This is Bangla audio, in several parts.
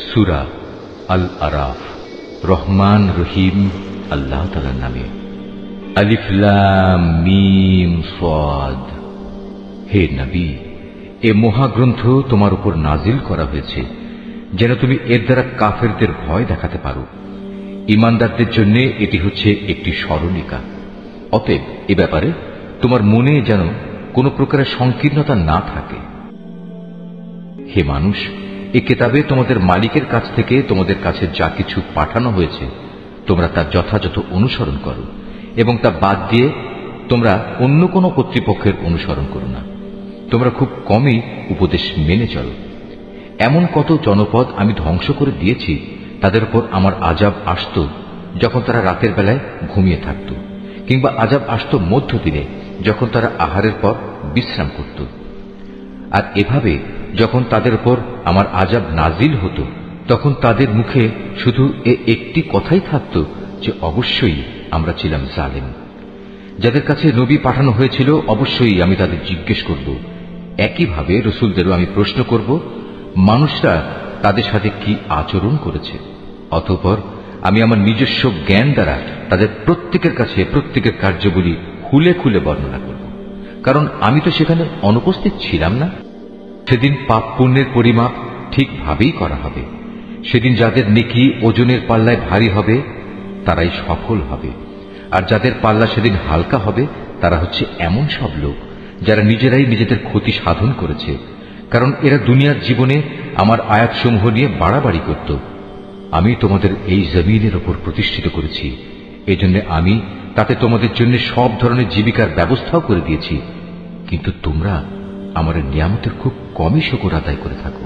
সূরা আল আরাফ। রহমান রহিম আল্লাহ তাআলার নামে। আলিফ লাম মিম সাদ। হে নবী, এ মহাগ্রন্থ তোমার উপর নাজিল করা হয়েছে যেন তুমি এর দ্বারা কাফেরদের ভয় দেখাতে পারো। ঈমানদারদের জন্য এটি হচ্ছে একটি স্মরণিকা। অতএব এ ব্যাপারে তোমার মনে যেন কোনো প্রকারের সংকীর্ণতা না থাকে। হে মানুষ, এ কিতাবে তোমাদের মালিকের কাছ থেকে তোমাদের কাছে যা কিছু পাঠানো হয়েছে তোমরা তার যথাযথ অনুসরণ করো এবং তা বাদ দিয়ে তোমরা অন্য কোনো কর্তৃপক্ষের অনুসরণ করো না। তোমরা খুব কমই উপদেশ মেনে চলো। এমন কত জনপদ আমি ধ্বংস করে দিয়েছি, তাদের উপর আমার আযাব আসত যখন তারা রাতের বেলায় ঘুমিয়ে থাকত, কিংবা আযাব আসত মধ্যদিনে যখন তারা আহারের পর বিশ্রাম করত। আর এভাবে যখন তাদের উপর আমার আযাব নাজিল হতো তখন তাদের মুখে শুধু একটি কথাই থাকত যে অবশ্যই আমরা ছিলাম জালেম। যাদের কাছে নবী পাঠানো হয়েছিল অবশ্যই আমি তাদের জিজ্ঞেস করব। একইভাবে রসুলদেরও আমি প্রশ্ন করব মানুষরা তাদের সাথে কি আচরণ করেছে। অতঃপর আমি আমার নিজস্ব জ্ঞান দ্বারা তাদের প্রত্যেকের কাছে প্রত্যেকের কার্যগুলি খুলে খুলে বর্ণনা করব, কারণ আমি তো সেখানে অনুপস্থিত ছিলাম না। সেদিন পাপ পুণ্যের পরিমাপ ঠিকভাবেই করা হবে। সেদিন যাদের নেকি ওজনের পাল্লায় ভারী হবে তারাই সফল হবে, আর যাদের পাল্লা সেদিন হালকা হবে তারা হচ্ছে এমন সব লোক যারা নিজেরাই নিজেদের ক্ষতি সাধন করেছে, কারণ এরা দুনিয়ার জীবনে আমার আয়াতসমূহ নিয়ে বাড়াবাড়ি করত। আমি তোমাদের এই জমিনের ওপর প্রতিষ্ঠিত করেছি, এজন্য আমি তাতে তোমাদের জন্য সব ধরনের জীবিকার ব্যবস্থাও করে দিয়েছি, কিন্তু তোমরা আমার নিয়ামতের খুব কমই শুকর আদায় করে থাকো।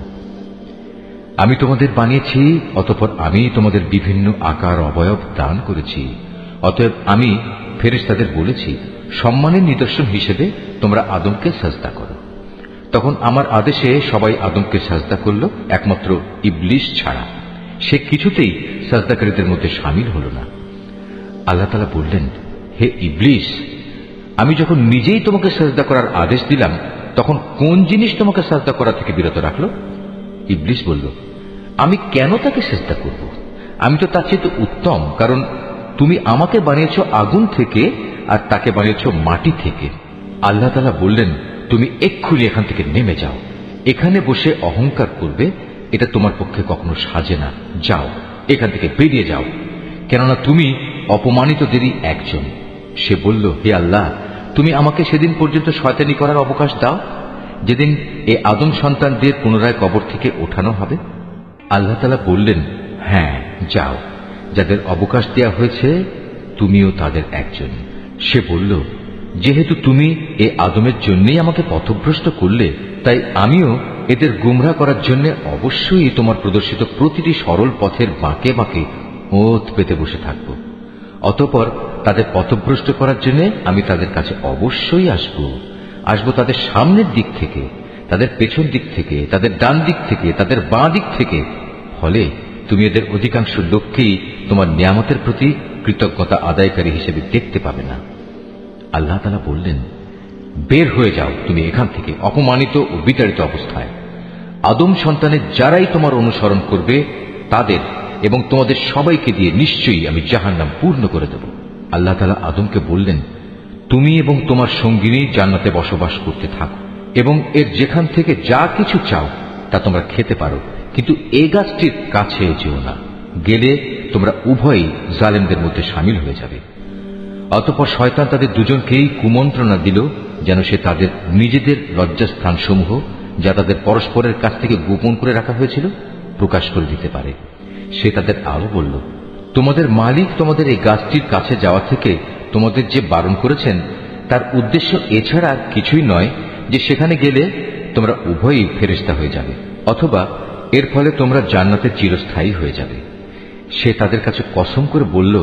আমি তোমাদের বানিয়েছি, অতঃপর আমি তোমাদের বিভিন্ন আকার অবয়ব দান করেছি। অতএব আমি ফেরেশতাদের বলেছি সম্মানের নিদর্শন হিসেবে তোমরা আদমকে সাজদা করো। তখন আমার আদেশে সবাই আদমকে সাজদা করল, একমাত্র ইবলিস ছাড়া। সে কিছুতেই সাজদাকারীদের মধ্যে শামিল হল না। আল্লাহ তাআলা বললেন, হে ইবলিস, আমি যখন নিজেই তোমাকে সাজদা করার আদেশ দিলাম তখন কোন জিনিস তোমাকে সাজদা করা থেকে বিরত রাখলো? ইবলিস বলল, আমি কেন তাকে সাজদা করব? আমি তো তার চেয়ে উত্তম, কারণ তুমি আমাকে বানিয়েছ আগুন থেকে আর তাকে বানিয়েছ মাটি থেকে। আল্লাহ তাআলা বললেন, তুমি এক্ষুনি এখান থেকে নেমে যাও। এখানে বসে অহংকার করবে এটা তোমার পক্ষে কখনো সাজে না। যাও, এখান থেকে বেরিয়ে যাও, কেননা তুমি অপমানিতদেরই একজন। সে বলল, হে আল্লাহ, তুমি আমাকে সেদিন পর্যন্ত শয়তানি করার অবকাশ দাও যেদিন এ আদম সন্তানদের পুনরায় কবর থেকে ওঠানো হবে। আল্লাহ তাআলা বললেন, হ্যাঁ যাও, যাদের অবকাশ দেয়া হয়েছে তুমিও তাদের একজন। সে বলল, যেহেতু তুমি এ আদমের জন্যই আমাকে পথভ্রষ্ট করলে, তাই আমিও এদের গুমরাহ করার জন্য অবশ্যই তোমার প্রদর্শিত প্রতিটি সরল পথের বাঁকে বাঁকে ওত পেতে বসে থাকব। অতঃপর তাদের পথভ্রষ্ট করার জন্য আমি তাদের কাছে অবশ্যই আসব তাদের সামনের দিক থেকে, তাদের পেছন দিক থেকে, তাদের ডান দিক থেকে, তাদের বাঁ দিক থেকে। ফলে তুমি এদের অধিকাংশ লোককেই তোমার নিয়ামতের প্রতি কৃতজ্ঞতা আদায়কারী হিসেবে দেখতে পাবে না। আল্লাহ তাআলা বললেন, বের হয়ে যাও তুমি এখান থেকে অপমানিত ও বিতাড়িত অবস্থায়। আদম সন্তানের যারাই তোমার অনুসরণ করবে তাদের এবং তোমাদের সবাইকে দিয়ে নিশ্চয়ই আমি জাহান্নাম পূর্ণ করে দেব। আল্লাহ তাআলা আদমকে বললেন, তুমি এবং তোমার সঙ্গিনী জান্নাতে বসবাস করতে থাকো এবং এর যেখান থেকে যা কিছু চাও তা তোমরা খেতে পারো, কিন্তু এ গাছটির কাছে যেও না, গেলে তোমরা উভয়ই জালেমদের মধ্যে শামিল হয়ে যাবে। অতঃপর শয়তান তাদের দুজনকেই কুমন্ত্রণা দিল যেন সে তাদের নিজেদের লজ্জাস্থানসমূহ যা তাদের পরস্পরের কাছ থেকে গোপন করে রাখা হয়েছিল প্রকাশ করে দিতে পারে। সে তাদের আরো বলল, তোমাদের মালিক তোমাদের এই গাছটির কাছে যাওয়া থেকে তোমাদের যে বারণ করেছেন তার উদ্দেশ্য এছাড়া কিছুই নয় যে সেখানে গেলে তোমরা উভয়ই ফেরেশতা হয়ে যাবে, অথবা এর ফলে তোমরা জান্নাতে চিরস্থায়ী হয়ে যাবে। সে তাদের কাছে কসম করে বলল,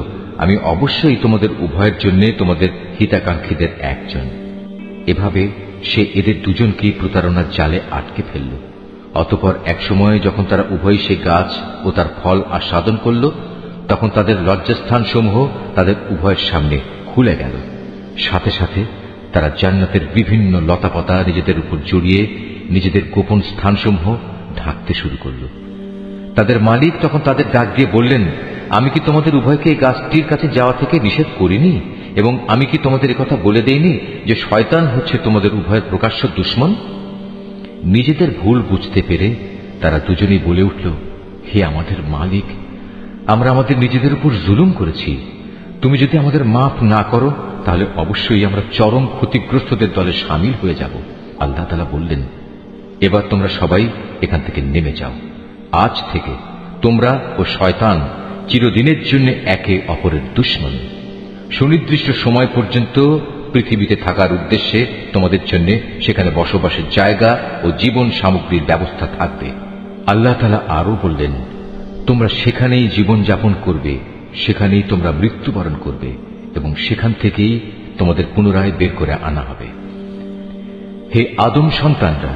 আমি অবশ্যই তোমাদের উভয়ের জন্য তোমাদের হিতাকাঙ্ক্ষীদের একজন। এভাবে সে এদের দুজনকেই প্রতারণার জালে আটকে ফেলল। অতঃপর এক সময় যখন তারা উভয় সে গাছ ও তার ফল আস্বাদন করল তখন তাদের লজ্জাস্থান সমূহ তাদের উভয়ের সামনে খুলে গেল। সাথে সাথে তারা জান্নাতের বিভিন্ন লতাপাতা নিজেদের উপর জড়িয়ে নিজেদের গোপন স্থানসমূহ ঢাকতে শুরু করল। তাদের মালিক তখন তাদের ডাক দিয়ে বললেন, আমি কি তোমাদের উভয়কে এই গাছটির কাছে যাওয়া থেকে নিষেধ করিনি? এবং আমি কি তোমাদের একথা বলে দেইনি যে শয়তান হচ্ছে তোমাদের উভয়ের প্রকাশ্য দুশমন? নিজেদের ভুল বুঝতে পেরে তারা দুজনেই বলে উঠল, হে আমাদের মালিক, আমরা আমাদের নিজেদের উপর জুলুম করেছি। তুমি যদি আমাদের মাফ না করো তাহলে অবশ্যই আমরা চরম ক্ষতিগ্রস্তদের দলে সামিল হয়ে যাব। আল্লাহ তাআলা বললেন, এবার তোমরা সবাই এখান থেকে নেমে যাও। আজ থেকে তোমরা ও শয়তান চিরদিনের জন্য একে অপরের দুশমন। সুনির্দিষ্ট সময় পর্যন্ত পৃথিবীতে থাকার উদ্দেশ্যে তোমাদের জন্য সেখানে বসবাসের জায়গা ও জীবন সামগ্রীর ব্যবস্থা থাকবে। আল্লাহ তাআলা আরো বললেন, তোমরা সেখানেই জীবন যাপন করবে, সেখানেই তোমরা মৃত্যুবরণ করবে এবং সেখান থেকেই তোমাদের পুনরায় বের করে আনা হবে। হে আদম সন্তানরা,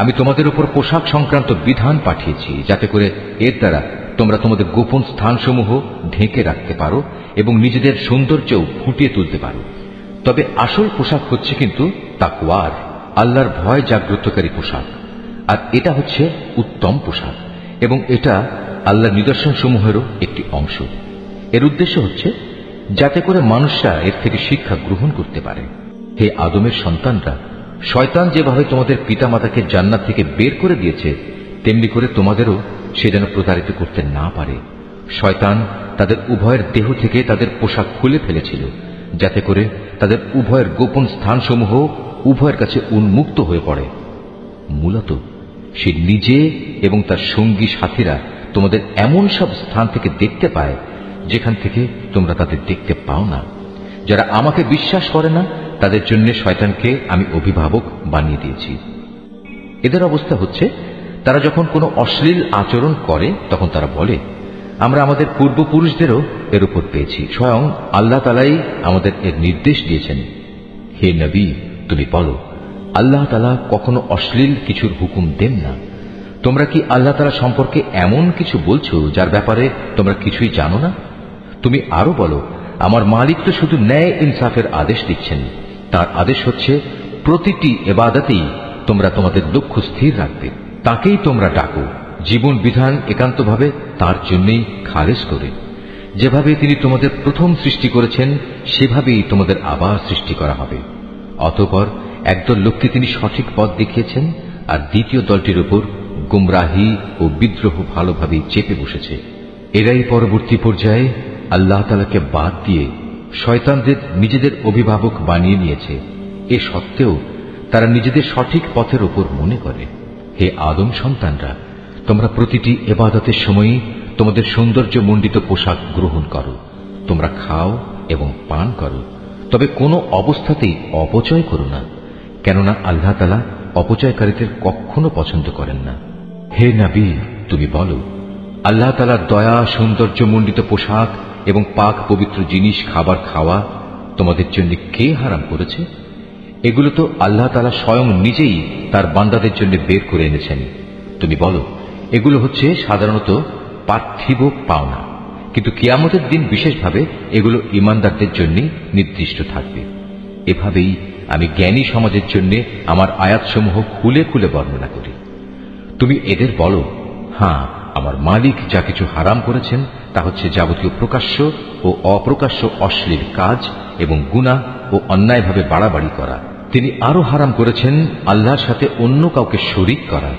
আমি তোমাদের উপর পোশাক সংক্রান্ত বিধান পাঠিয়েছি, যাতে করে এর দ্বারা তোমরা তোমাদের গোপন স্থানসমূহ ঢেকে রাখতে পারো এবং নিজেদের সৌন্দর্যও ফুটিয়ে তুলতে পারো। তবে আসল পোশাক হচ্ছে কিন্তু তাকওয়ার, আল্লাহর ভয় জাগ্রতকারী পোশাক। আর এটা হচ্ছে উত্তম পোশাক এবং এটা আল্লাহর নিদর্শনসমূহেরও একটি অংশ। এর উদ্দেশ্য হচ্ছে যাতে করে মানুষরা এর থেকে শিক্ষা গ্রহণ করতে পারে। হে আদমের সন্তানরা, শয়তান যেভাবে তোমাদের পিতামাতাকে জান্নাত থেকে বের করে দিয়েছে, তেমনি করে তোমাদেরও সে যেন প্রতারিত করতে না পারে। শয়তান তাদের উভয়ের দেহ থেকে তাদের পোশাক খুলে ফেলেছিল, যাতে করে তাদের উভয়ের গোপন স্থানসমূহ উভয়ের কাছে উন্মুক্ত হয়ে পড়ে। মূলত সে নিজে এবং তার সঙ্গী সাথীরা তোমাদের এমন সব স্থান থেকে দেখতে পায় যেখান থেকে তোমরা তাদের দেখতে পাও না। যারা আমাকে বিশ্বাস করে না তাদের জন্য শয়তানকে আমি অভিভাবক বানিয়ে দিয়েছি। এদের অবস্থা হচ্ছে, তারা যখন কোনো অশ্লীল আচরণ করে তখন তারা বলে, আমরা আমাদের পূর্বপুরুষদেরও এর উপর পেয়েছি, স্বয়ং আল্লাহ তাআলাই আমাদের এর নির্দেশ দিয়েছেন। হে নবী, তুমি বলো, আল্লাহ তাআলা কখনো অশ্লীল কিছুর হুকুম দেন না। তোমরা কি আল্লাহ তাআলা সম্পর্কে এমন কিছু বলছো যার ব্যাপারে তোমরা কিছুই জানো না? তুমি আরো বলো, আমার মালিক তো শুধু ন্যায় ইনসাফের আদেশ দিচ্ছেন। তার আদেশ হচ্ছে প্রতিটি ইবাদতেই তোমরা তোমাদের লক্ষ্য স্থির রাখবে, তাকেই তোমরা ডাকো, জীবন বিধান একান্তভাবে তার জন্যই খালেস করে। যেভাবে তিনি তোমাদের প্রথম সৃষ্টি করেছেন সেভাবেই তোমাদের আবার সৃষ্টি করা হবে। অতঃপর একদল লোককে তিনি সঠিক পথ দেখিয়েছেন, আর দ্বিতীয় দলটির উপর গুমরাহি ও বিদ্রোহ ভালোভাবেই চেপে বসেছে। এরাই পরবর্তী পর্যায়ে আল্লাহ তাআলাকে বাদ দিয়ে শয়তানদের নিজেদের অভিভাবক বানিয়ে নিয়েছে। এ সত্ত্বেও তারা নিজেদের সঠিক পথের উপর মনে করে। হে আদম সন্তানরা, তোমরা প্রতিটি ইবাদতের সময়ই তোমাদের সৌন্দর্যমণ্ডিত পোশাক গ্রহণ করো, তোমরা খাও এবং পান করো, তবে কোনো অবস্থাতেই অপচয় করো না, কেননা আল্লাহ তাআলা অপচয়কারীদের কখনো পছন্দ করেন না। হে নবী, তুমি বলো, আল্লাহ তাআলার দয়া সৌন্দর্যমণ্ডিত পোশাক এবং পাক পবিত্র জিনিস খাবার খাওয়া তোমাদের জন্য কে হারাম করেছে? এগুলো তো আল্লাহ তাআলা স্বয়ং নিজেই তার বান্দাদের জন্য বের করে এনেছেন। তুমি বলো, এগুলো হচ্ছে সাধারণত পার্থিব পাওনা, কিন্তু কিয়ামতের দিন বিশেষভাবে এগুলো ঈমানদারদের জন্য নির্দিষ্ট থাকবে। এভাবেই আমি জ্ঞানী সমাজের জন্য আমার আয়াতসমূহ খুলে খুলে বর্ণনা করি। তুমি এদের বলো, হ্যাঁ, আমার মালিক যা কিছু হারাম করেছেন তা হচ্ছে যাবতীয় প্রকাশ্য ও অপ্রকাশ্য অশ্লীল কাজ এবং গুনাহ ও অন্যায়ভাবে বাড়াবাড়ি করা। তিনি আরো হারাম করেছেন আল্লাহর সাথে অন্য কাউকে শরীক করা,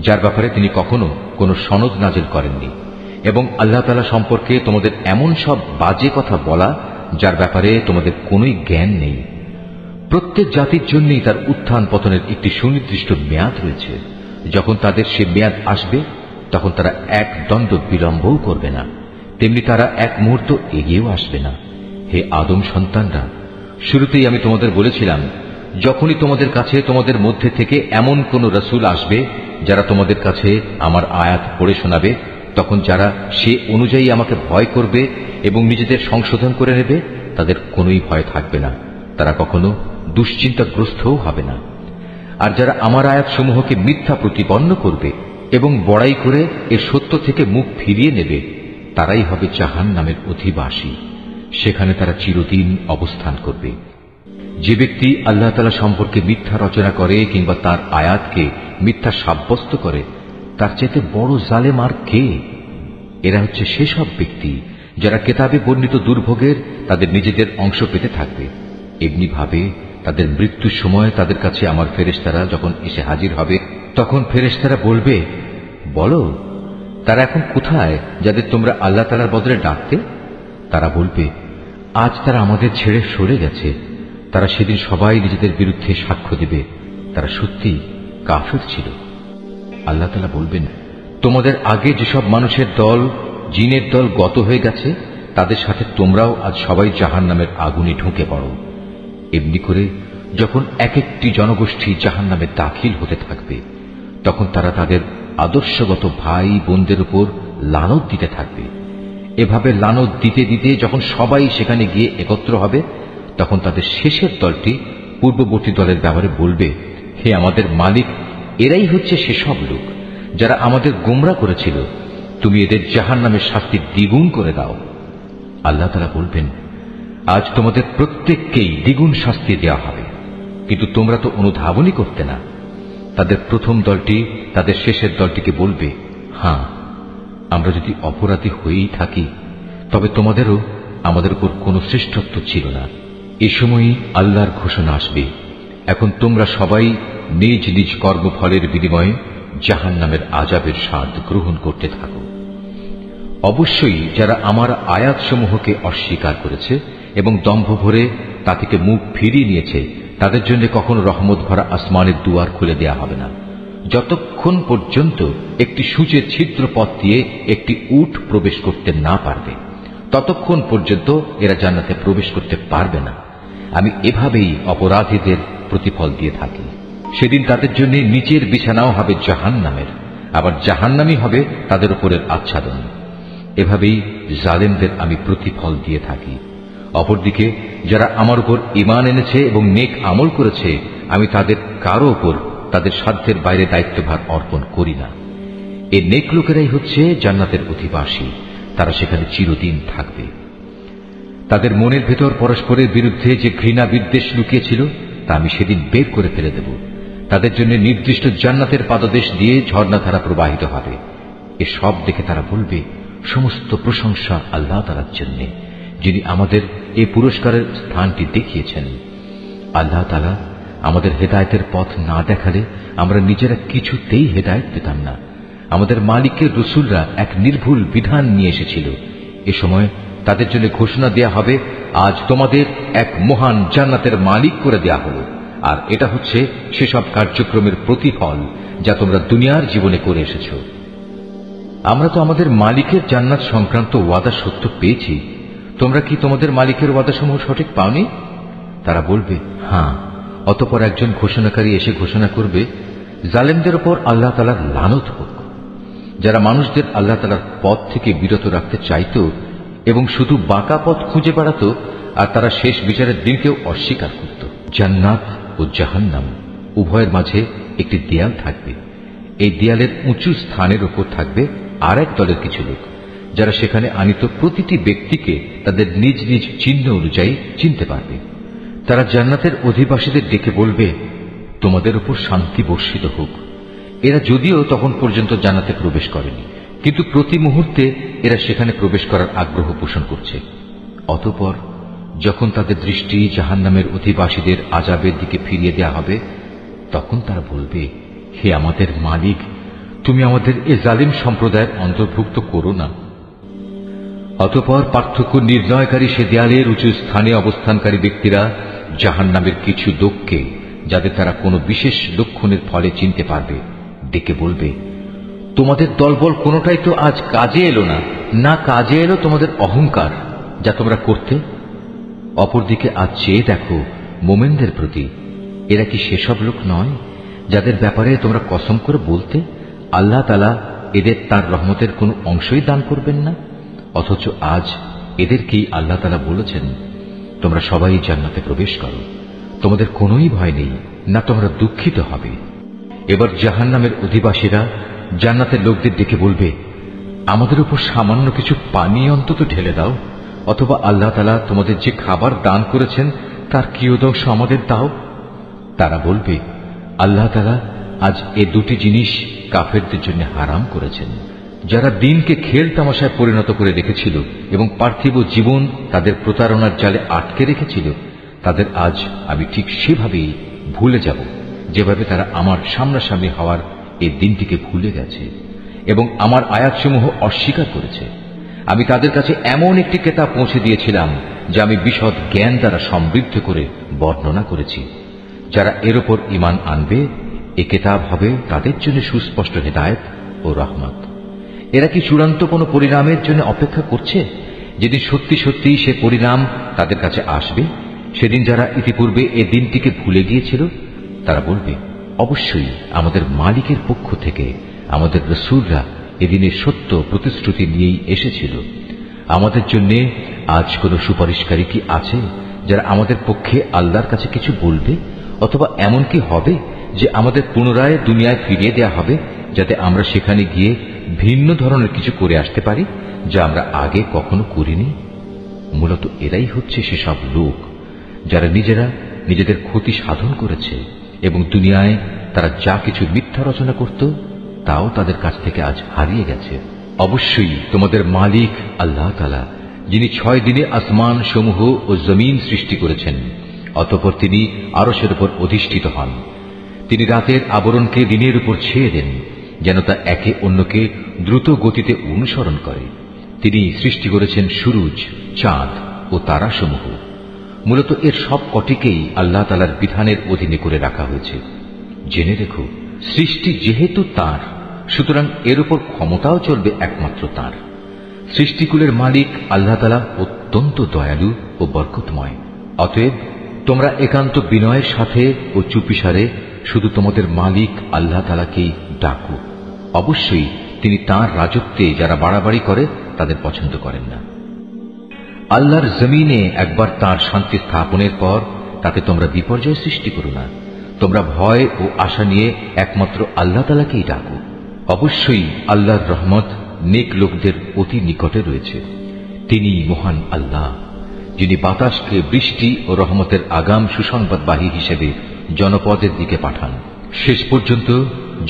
যার ব্যাপারে তিনি কখনো কোনো সনদ নাজিল করেননি, এবং আল্লাহ তাআলা সম্পর্কে তোমাদের এমন সব বাজে কথা বলা যার ব্যাপারে তোমাদের কোনোই জ্ঞান নেই। প্রত্যেক জাতির জন্যই তার উত্থান পতনের একটি সুনির্দিষ্ট মেয়াদ রয়েছে। যখন তাদের সে মেয়াদ আসবে তখন তারা এক দণ্ড বিলম্বও করবে না, তেমনি তারা এক মুহূর্ত এগিয়েও আসবে না। হে আদম সন্তানরা, শুরুতেই আমি তোমাদের বলেছিলাম, যখনই তোমাদের কাছে তোমাদের মধ্যে থেকে এমন কোন রাসূল আসবে যারা তোমাদের কাছে আমার আয়াত পড়ে শোনাবে, তখন যারা সে অনুযায়ী আমাকে ভয় করবে এবং নিজেদের সংশোধন করে নেবে তাদের কোনোই ভয় থাকবে না, তারা কখনো দুশ্চিন্তাগ্রস্তও হবে না। আর যারা আমার আয়াতসমূহকে মিথ্যা প্রতিপন্ন করবে এবং বড়াই করে এর সত্য থেকে মুখ ফিরিয়ে নেবে, তারাই হবে জাহান্নামের অধিবাসী, সেখানে তারা চিরদিন অবস্থান করবে। যে ব্যক্তি আল্লাহ তাআলা সম্পর্কে মিথ্যা রচনা করে কিংবা তার আয়াতকে মিথ্যা সাব্যস্ত করে, তার চাইতে বড় জালেম আর কে? এরা হচ্ছে সেসব ব্যক্তি যারা কেতাবে বর্ণিত দুর্ভোগের তাদের নিজেদের অংশ পেতে থাকবে। এমনি ভাবে তাদের মৃত্যুর সময় তাদের কাছে আমার ফেরেশতারা যখন এসে হাজির হবে, তখন ফেরেশতারা বলবে, বলো তারা এখন কোথায় যাদের তোমরা আল্লাহ তাআলার বদলে ডাকতে? তারা বলবে, আজ তারা আমাদের ছেড়ে সরে গেছে। তারা সেদিন সবাই নিজেদের বিরুদ্ধে সাক্ষ্য দেবে, তারা সত্যি কাফির ছিল। আল্লাহ তাআলা বলবেন, তোমাদের আগে যেসব মানুষের দল, জিনের দল গত হয়ে গেছে, তাদের সাথে তোমরাও আজ সবাই জাহান্নামের আগুনে ঢুকে পড়ো। এমনি করে যখন এক একটি জনগোষ্ঠী জাহান্নামে দাখিল হতে থাকবে, তখন তারা তাদের আদর্শগত ভাই বোনদের উপর লানত দিতে থাকবে। এভাবে লানত দিতে দিতে যখন সবাই সেখানে গিয়ে একত্র হবে, তখন তাদের শেষের দলটি পূর্ববর্তী দলের ব্যাপারে বলবে, হে আমাদের মালিক, এরাই হচ্ছে সেসব লোক যারা আমাদের গোমরা করেছিল, তুমি এদের জাহান্নামের শাস্তি দ্বিগুণ করে দাও। আল্লাহ তাআলা বলবেন, আজ তোমাদের প্রত্যেককেই দ্বিগুণ শাস্তি দেওয়া হবে, কিন্তু তোমরা তো অনুধাবনই করতে না। তাদের প্রথম দলটি তাদের শেষের দলটিকে বলবে, হ্যাঁ, আমরা যদি অপরাধী হয়েই থাকি, তবে তোমাদেরও আমাদের উপর কোনো শ্রেষ্ঠত্ব ছিল না। এ সময়ই আল্লাহর ঘোষণা আসবে, এখন তোমরা সবাই নিজ নিজ কর্মফলের বিনিময়ে জাহান্নামের আযাবের স্বাদ গ্রহণ করতে থাকো। অবশ্যই যারা আমার আয়াতসমূহকে অস্বীকার করেছে এবং দম্ভ ভরে তা থেকে মুখ ফিরিয়ে নিয়েছে, তাদের জন্য কখনো রহমত ভরা আসমানের দুয়ার খুলে দেয়া হবে না, যতক্ষণ পর্যন্ত একটি সূচের ছিদ্র পথ দিয়ে একটি উট প্রবেশ করতে না পারবে, ততক্ষণ পর্যন্ত এরা জান্নাতে প্রবেশ করতে পারবে না। আমি এভাবেই অপরাধীদের প্রতিফল দিয়ে থাকি। সেদিন তাদের জন্য নিচের বিছানাও হবে জাহান্নামের, আবার জাহান্নামই হবে তাদের উপরের আচ্ছাদন। এভাবেই জালেমদের আমি প্রতিফল দিয়ে থাকি। অপরদিকে যারা আমার উপর ঈমান এনেছে এবং নেক আমল করেছে, আমি তাদের কারো উপর তাদের সাধ্যের বাইরে দায়িত্বভার অর্পণ করি না। এই নেক লোকেরাই হচ্ছে জান্নাতের অধিবাসী, তারা সেখানে চিরদিন থাকবে। তাদের মনের ভেতর পরস্পরের বিরুদ্ধে যে ঘৃণা বিদ্বেষ লুকিয়েছিল, তা আমি সেদিন বের করে ফেলে দেব। তাদের জন্য নির্দিষ্ট জান্নাতের পাদদেশ দিয়ে ঝর্ণাধারা প্রবাহিত হবে। এসব দেখে তারা বলবে, সমস্ত প্রশংসা আল্লাহ তাআলার জন্য, যিনি আমাদের এই পুরস্কারের স্থানটি দেখিয়েছেন। আল্লাহ তাআলা আমাদের হেদায়েতের পথ না দেখালে আমরা নিজেরা কিছুতেই হেদায়েত পেতাম না। আমাদের মালিকের রসুলরা এক নির্ভুল বিধান নিয়ে এসেছিল। এ সময় তাদের জন্য ঘোষণা দেয়া হবে, আজ তোমাদের এক মহান জান্নাতের মালিক করে দেয়া হলো, আর এটা হচ্ছে সেসব কার্যক্রমের প্রতিফল যা তোমরা দুনিয়ার জীবনে করে এসেছ। আমরা তো আমাদের মালিকের জান্নাত সংক্রান্ত ওয়াদা সত্য পেয়েছি, তোমরা কি তোমাদের মালিকের ওয়াদাসমূহ সঠিক পাওনি? তারা বলবে, হ্যাঁ। অতঃপর একজন ঘোষণাকারী এসে ঘোষণা করবে, জালেমদের উপর আল্লাহ তাআলার লানত হোক। যারা মানুষদের আল্লাহ তাআলার পথ থেকে বিরত রাখতে চাইত এবং শুধু বাঁকা পথ খুঁজে বেড়াত, আর তারা শেষ বিচারের দিনকেও অস্বীকার করত। জান্নাত ও জাহান্নাম উভয়ের মাঝে একটি দেয়াল থাকবে। এই দেয়ালের উঁচু স্থানের উপর থাকবে আর এক দলের কিছু লোক, যারা সেখানে আনিত প্রতিটি ব্যক্তিকে তাদের নিজ নিজ চিহ্ন অনুযায়ী চিনতে পারবে। তারা জান্নাতের অধিবাসীদের ডেকে বলবে, তোমাদের উপর শান্তি বর্ষিত হোক। এরা যদিও তখন পর্যন্ত জান্নাতে প্রবেশ করেনি, কিন্তু প্রতি মুহূর্তে এরা সেখানে প্রবেশ করার আগ্রহ পোষণ করছে। অতঃপর যখন তাদের দৃষ্টি জাহান্নামের অধিবাসীদের আযাবের দিকে ফিরিয়ে দেয়া হবে, তখন তারা বলবে, হে আমাদের মালিক, তুমি আমাদের এ জালিম সম্প্রদায়ের অন্তর্ভুক্ত করো না। অতঃপর পার্থক্য নির্ণয়কারী সে দেয়ালের উঁচু স্থানে অবস্থানকারী ব্যক্তিরা জাহান্নামের কিছু লোককে, যাদের তারা কোনো বিশেষ লক্ষণের ফলে চিনতে পারবে, ডেকে বলবে, তোমাদের দলবল কোনোটাই তো আজ কাজে এলো না, না কাজে এলো তোমাদের অহংকার যা তোমরা করতে। অপরদিকে আজ চেয়ে দেখো মোমেনদের প্রতি, এরা কি সেসব লোক নয় যাদের ব্যাপারে তোমরা কসম করে বলতে, আল্লাহ তাআলা এদের তার রহমতের কোনো অংশই দান করবেন না? অথচ আজ এদেরকেই আল্লাহ তাআলা বলেছেন, তোমরা সবাই জান্নাতে প্রবেশ করো, তোমাদের কোনোই ভয় নেই, না তোমরা দুঃখিত হবে। এবার জাহান্নামের অধিবাসীরা জান্নাতের লোকদের ডেকে বলবে, আমাদের উপর সামান্য কিছু পানি অন্তত ঢেলে দাও, অথবা আল্লাহ তাআলা তোমাদের যে খাবার দান করেছেন তার কিয়দংশ আমাদের দাও। তারা বলবে, আল্লাহ তাআলা আজ এ দুটি জিনিস কাফেরদের জন্য হারাম করেছেন। যারা দিনকে খেল তামাশায় পরিণত করে রেখেছিল এবং পার্থিব জীবন তাদের প্রতারণার জালে আটকে রেখেছিল, তাদের আজ আমি ঠিক সেভাবেই ভুলে যাব যেভাবে তারা আমার সামনাসামনি হওয়ার এই দিনটিকে ভুলে গেছে এবং আমার আয়াতসমূহ অস্বীকার করেছে। আমি তাদের কাছে এমন একটি কিতাব পৌঁছে দিয়েছিলাম যা আমি বিশদ জ্ঞান দ্বারা সমৃদ্ধ করে বর্ণনা করেছি। যারা এর উপর ঈমান আনবে, এ কিতাব হবে তাদের জন্য সুস্পষ্ট হেদায়েত ও রহমত। এরা কি চূড়ান্ত কোনো পরিণামের জন্য অপেক্ষা করছে? যেদিন সত্যি সত্যি সে পরিণাম তাদের কাছে আসবে, সেদিন যারা ইতিপূর্বে এ দিনটিকে ভুলে গিয়েছিল তারা বলবে, অবশ্যই আমাদের মালিকের পক্ষ থেকে আমাদের রাসূলরা এদিনের সত্য প্রতিশ্রুতি নিয়েই এসেছিল। আমাদের জন্য আজ কোনো সুপারিশকারী কি আছে যারা আমাদের পক্ষে আল্লাহর কাছে কিছু বলবে? অথবা এমন কি হবে যে আমাদের পুনরায় দুনিয়ায় ফিরিয়ে দেয়া হবে, যাতে আমরা সেখানে গিয়ে ভিন্ন ধরনের কিছু করে আসতে পারি যা আমরা আগে কখনো করিনি? মূলত এরাই হচ্ছে সেসব লোক যারা নিজেরা নিজেদের ক্ষতি সাধন করেছে এবং দুনিয়ায় তারা যা কিছু মিথ্যা রচনা করত তাও তাদের কাছ থেকে আজ হারিয়ে গেছে। অবশ্যই তোমাদের মালিক আল্লাহ তাআলা, যিনি 6 দিনে আসমান সমূহ ও জমিন সৃষ্টি করেছেন, অতঃপর তিনি আরশের উপর অধিষ্ঠিত হন। তিনি রাতের আবরণকে দিনের উপর ছেয়ে দেন যেন তা একে অন্যকে দ্রুত গতিতে অনুসরণ করে। তিনি সৃষ্টি করেছেন সূরজ, চাঁদ ও তারাসমূহ। মূলত এর সব কটিকেই আল্লাহ তাআলার বিধানের অধীনে করে রাখা হয়েছে। জেনে রেখো, সৃষ্টি যেহেতু তাঁর, সুতরাং এর উপর ক্ষমতাও চলবে একমাত্র তাঁর। সৃষ্টিকুলের মালিক আল্লাহ তাআলা অত্যন্ত দয়ালু ও বরকতময়। অতএব তোমরা একান্ত বিনয়ের সাথে ও চুপিসারে শুধু তোমাদের মালিক আল্লাহ তাআলাকেই ডাকো। অবশ্যই তিনি তাঁর রাজত্বে যারা বাড়াবাড়ি করে তাদের পছন্দ করেন না। আল্লাহর জমিনে একবার তাঁর শান্তি স্থাপনের পর তাতে তোমরা বিপর্যয় সৃষ্টি করো না। তোমরা ভয় ও আশা নিয়ে একমাত্র আল্লাহ তাআলাকেই ডাকো। অবশ্যই আল্লাহর রহমত নেক লোকদের অতি নিকটে রয়েছে। তিনি মহান আল্লাহ, যিনি বাতাসকে বৃষ্টি ও রহমতের আগাম সুসংবাদবাহী হিসেবে জনপদের দিকে পাঠান। শেষ পর্যন্ত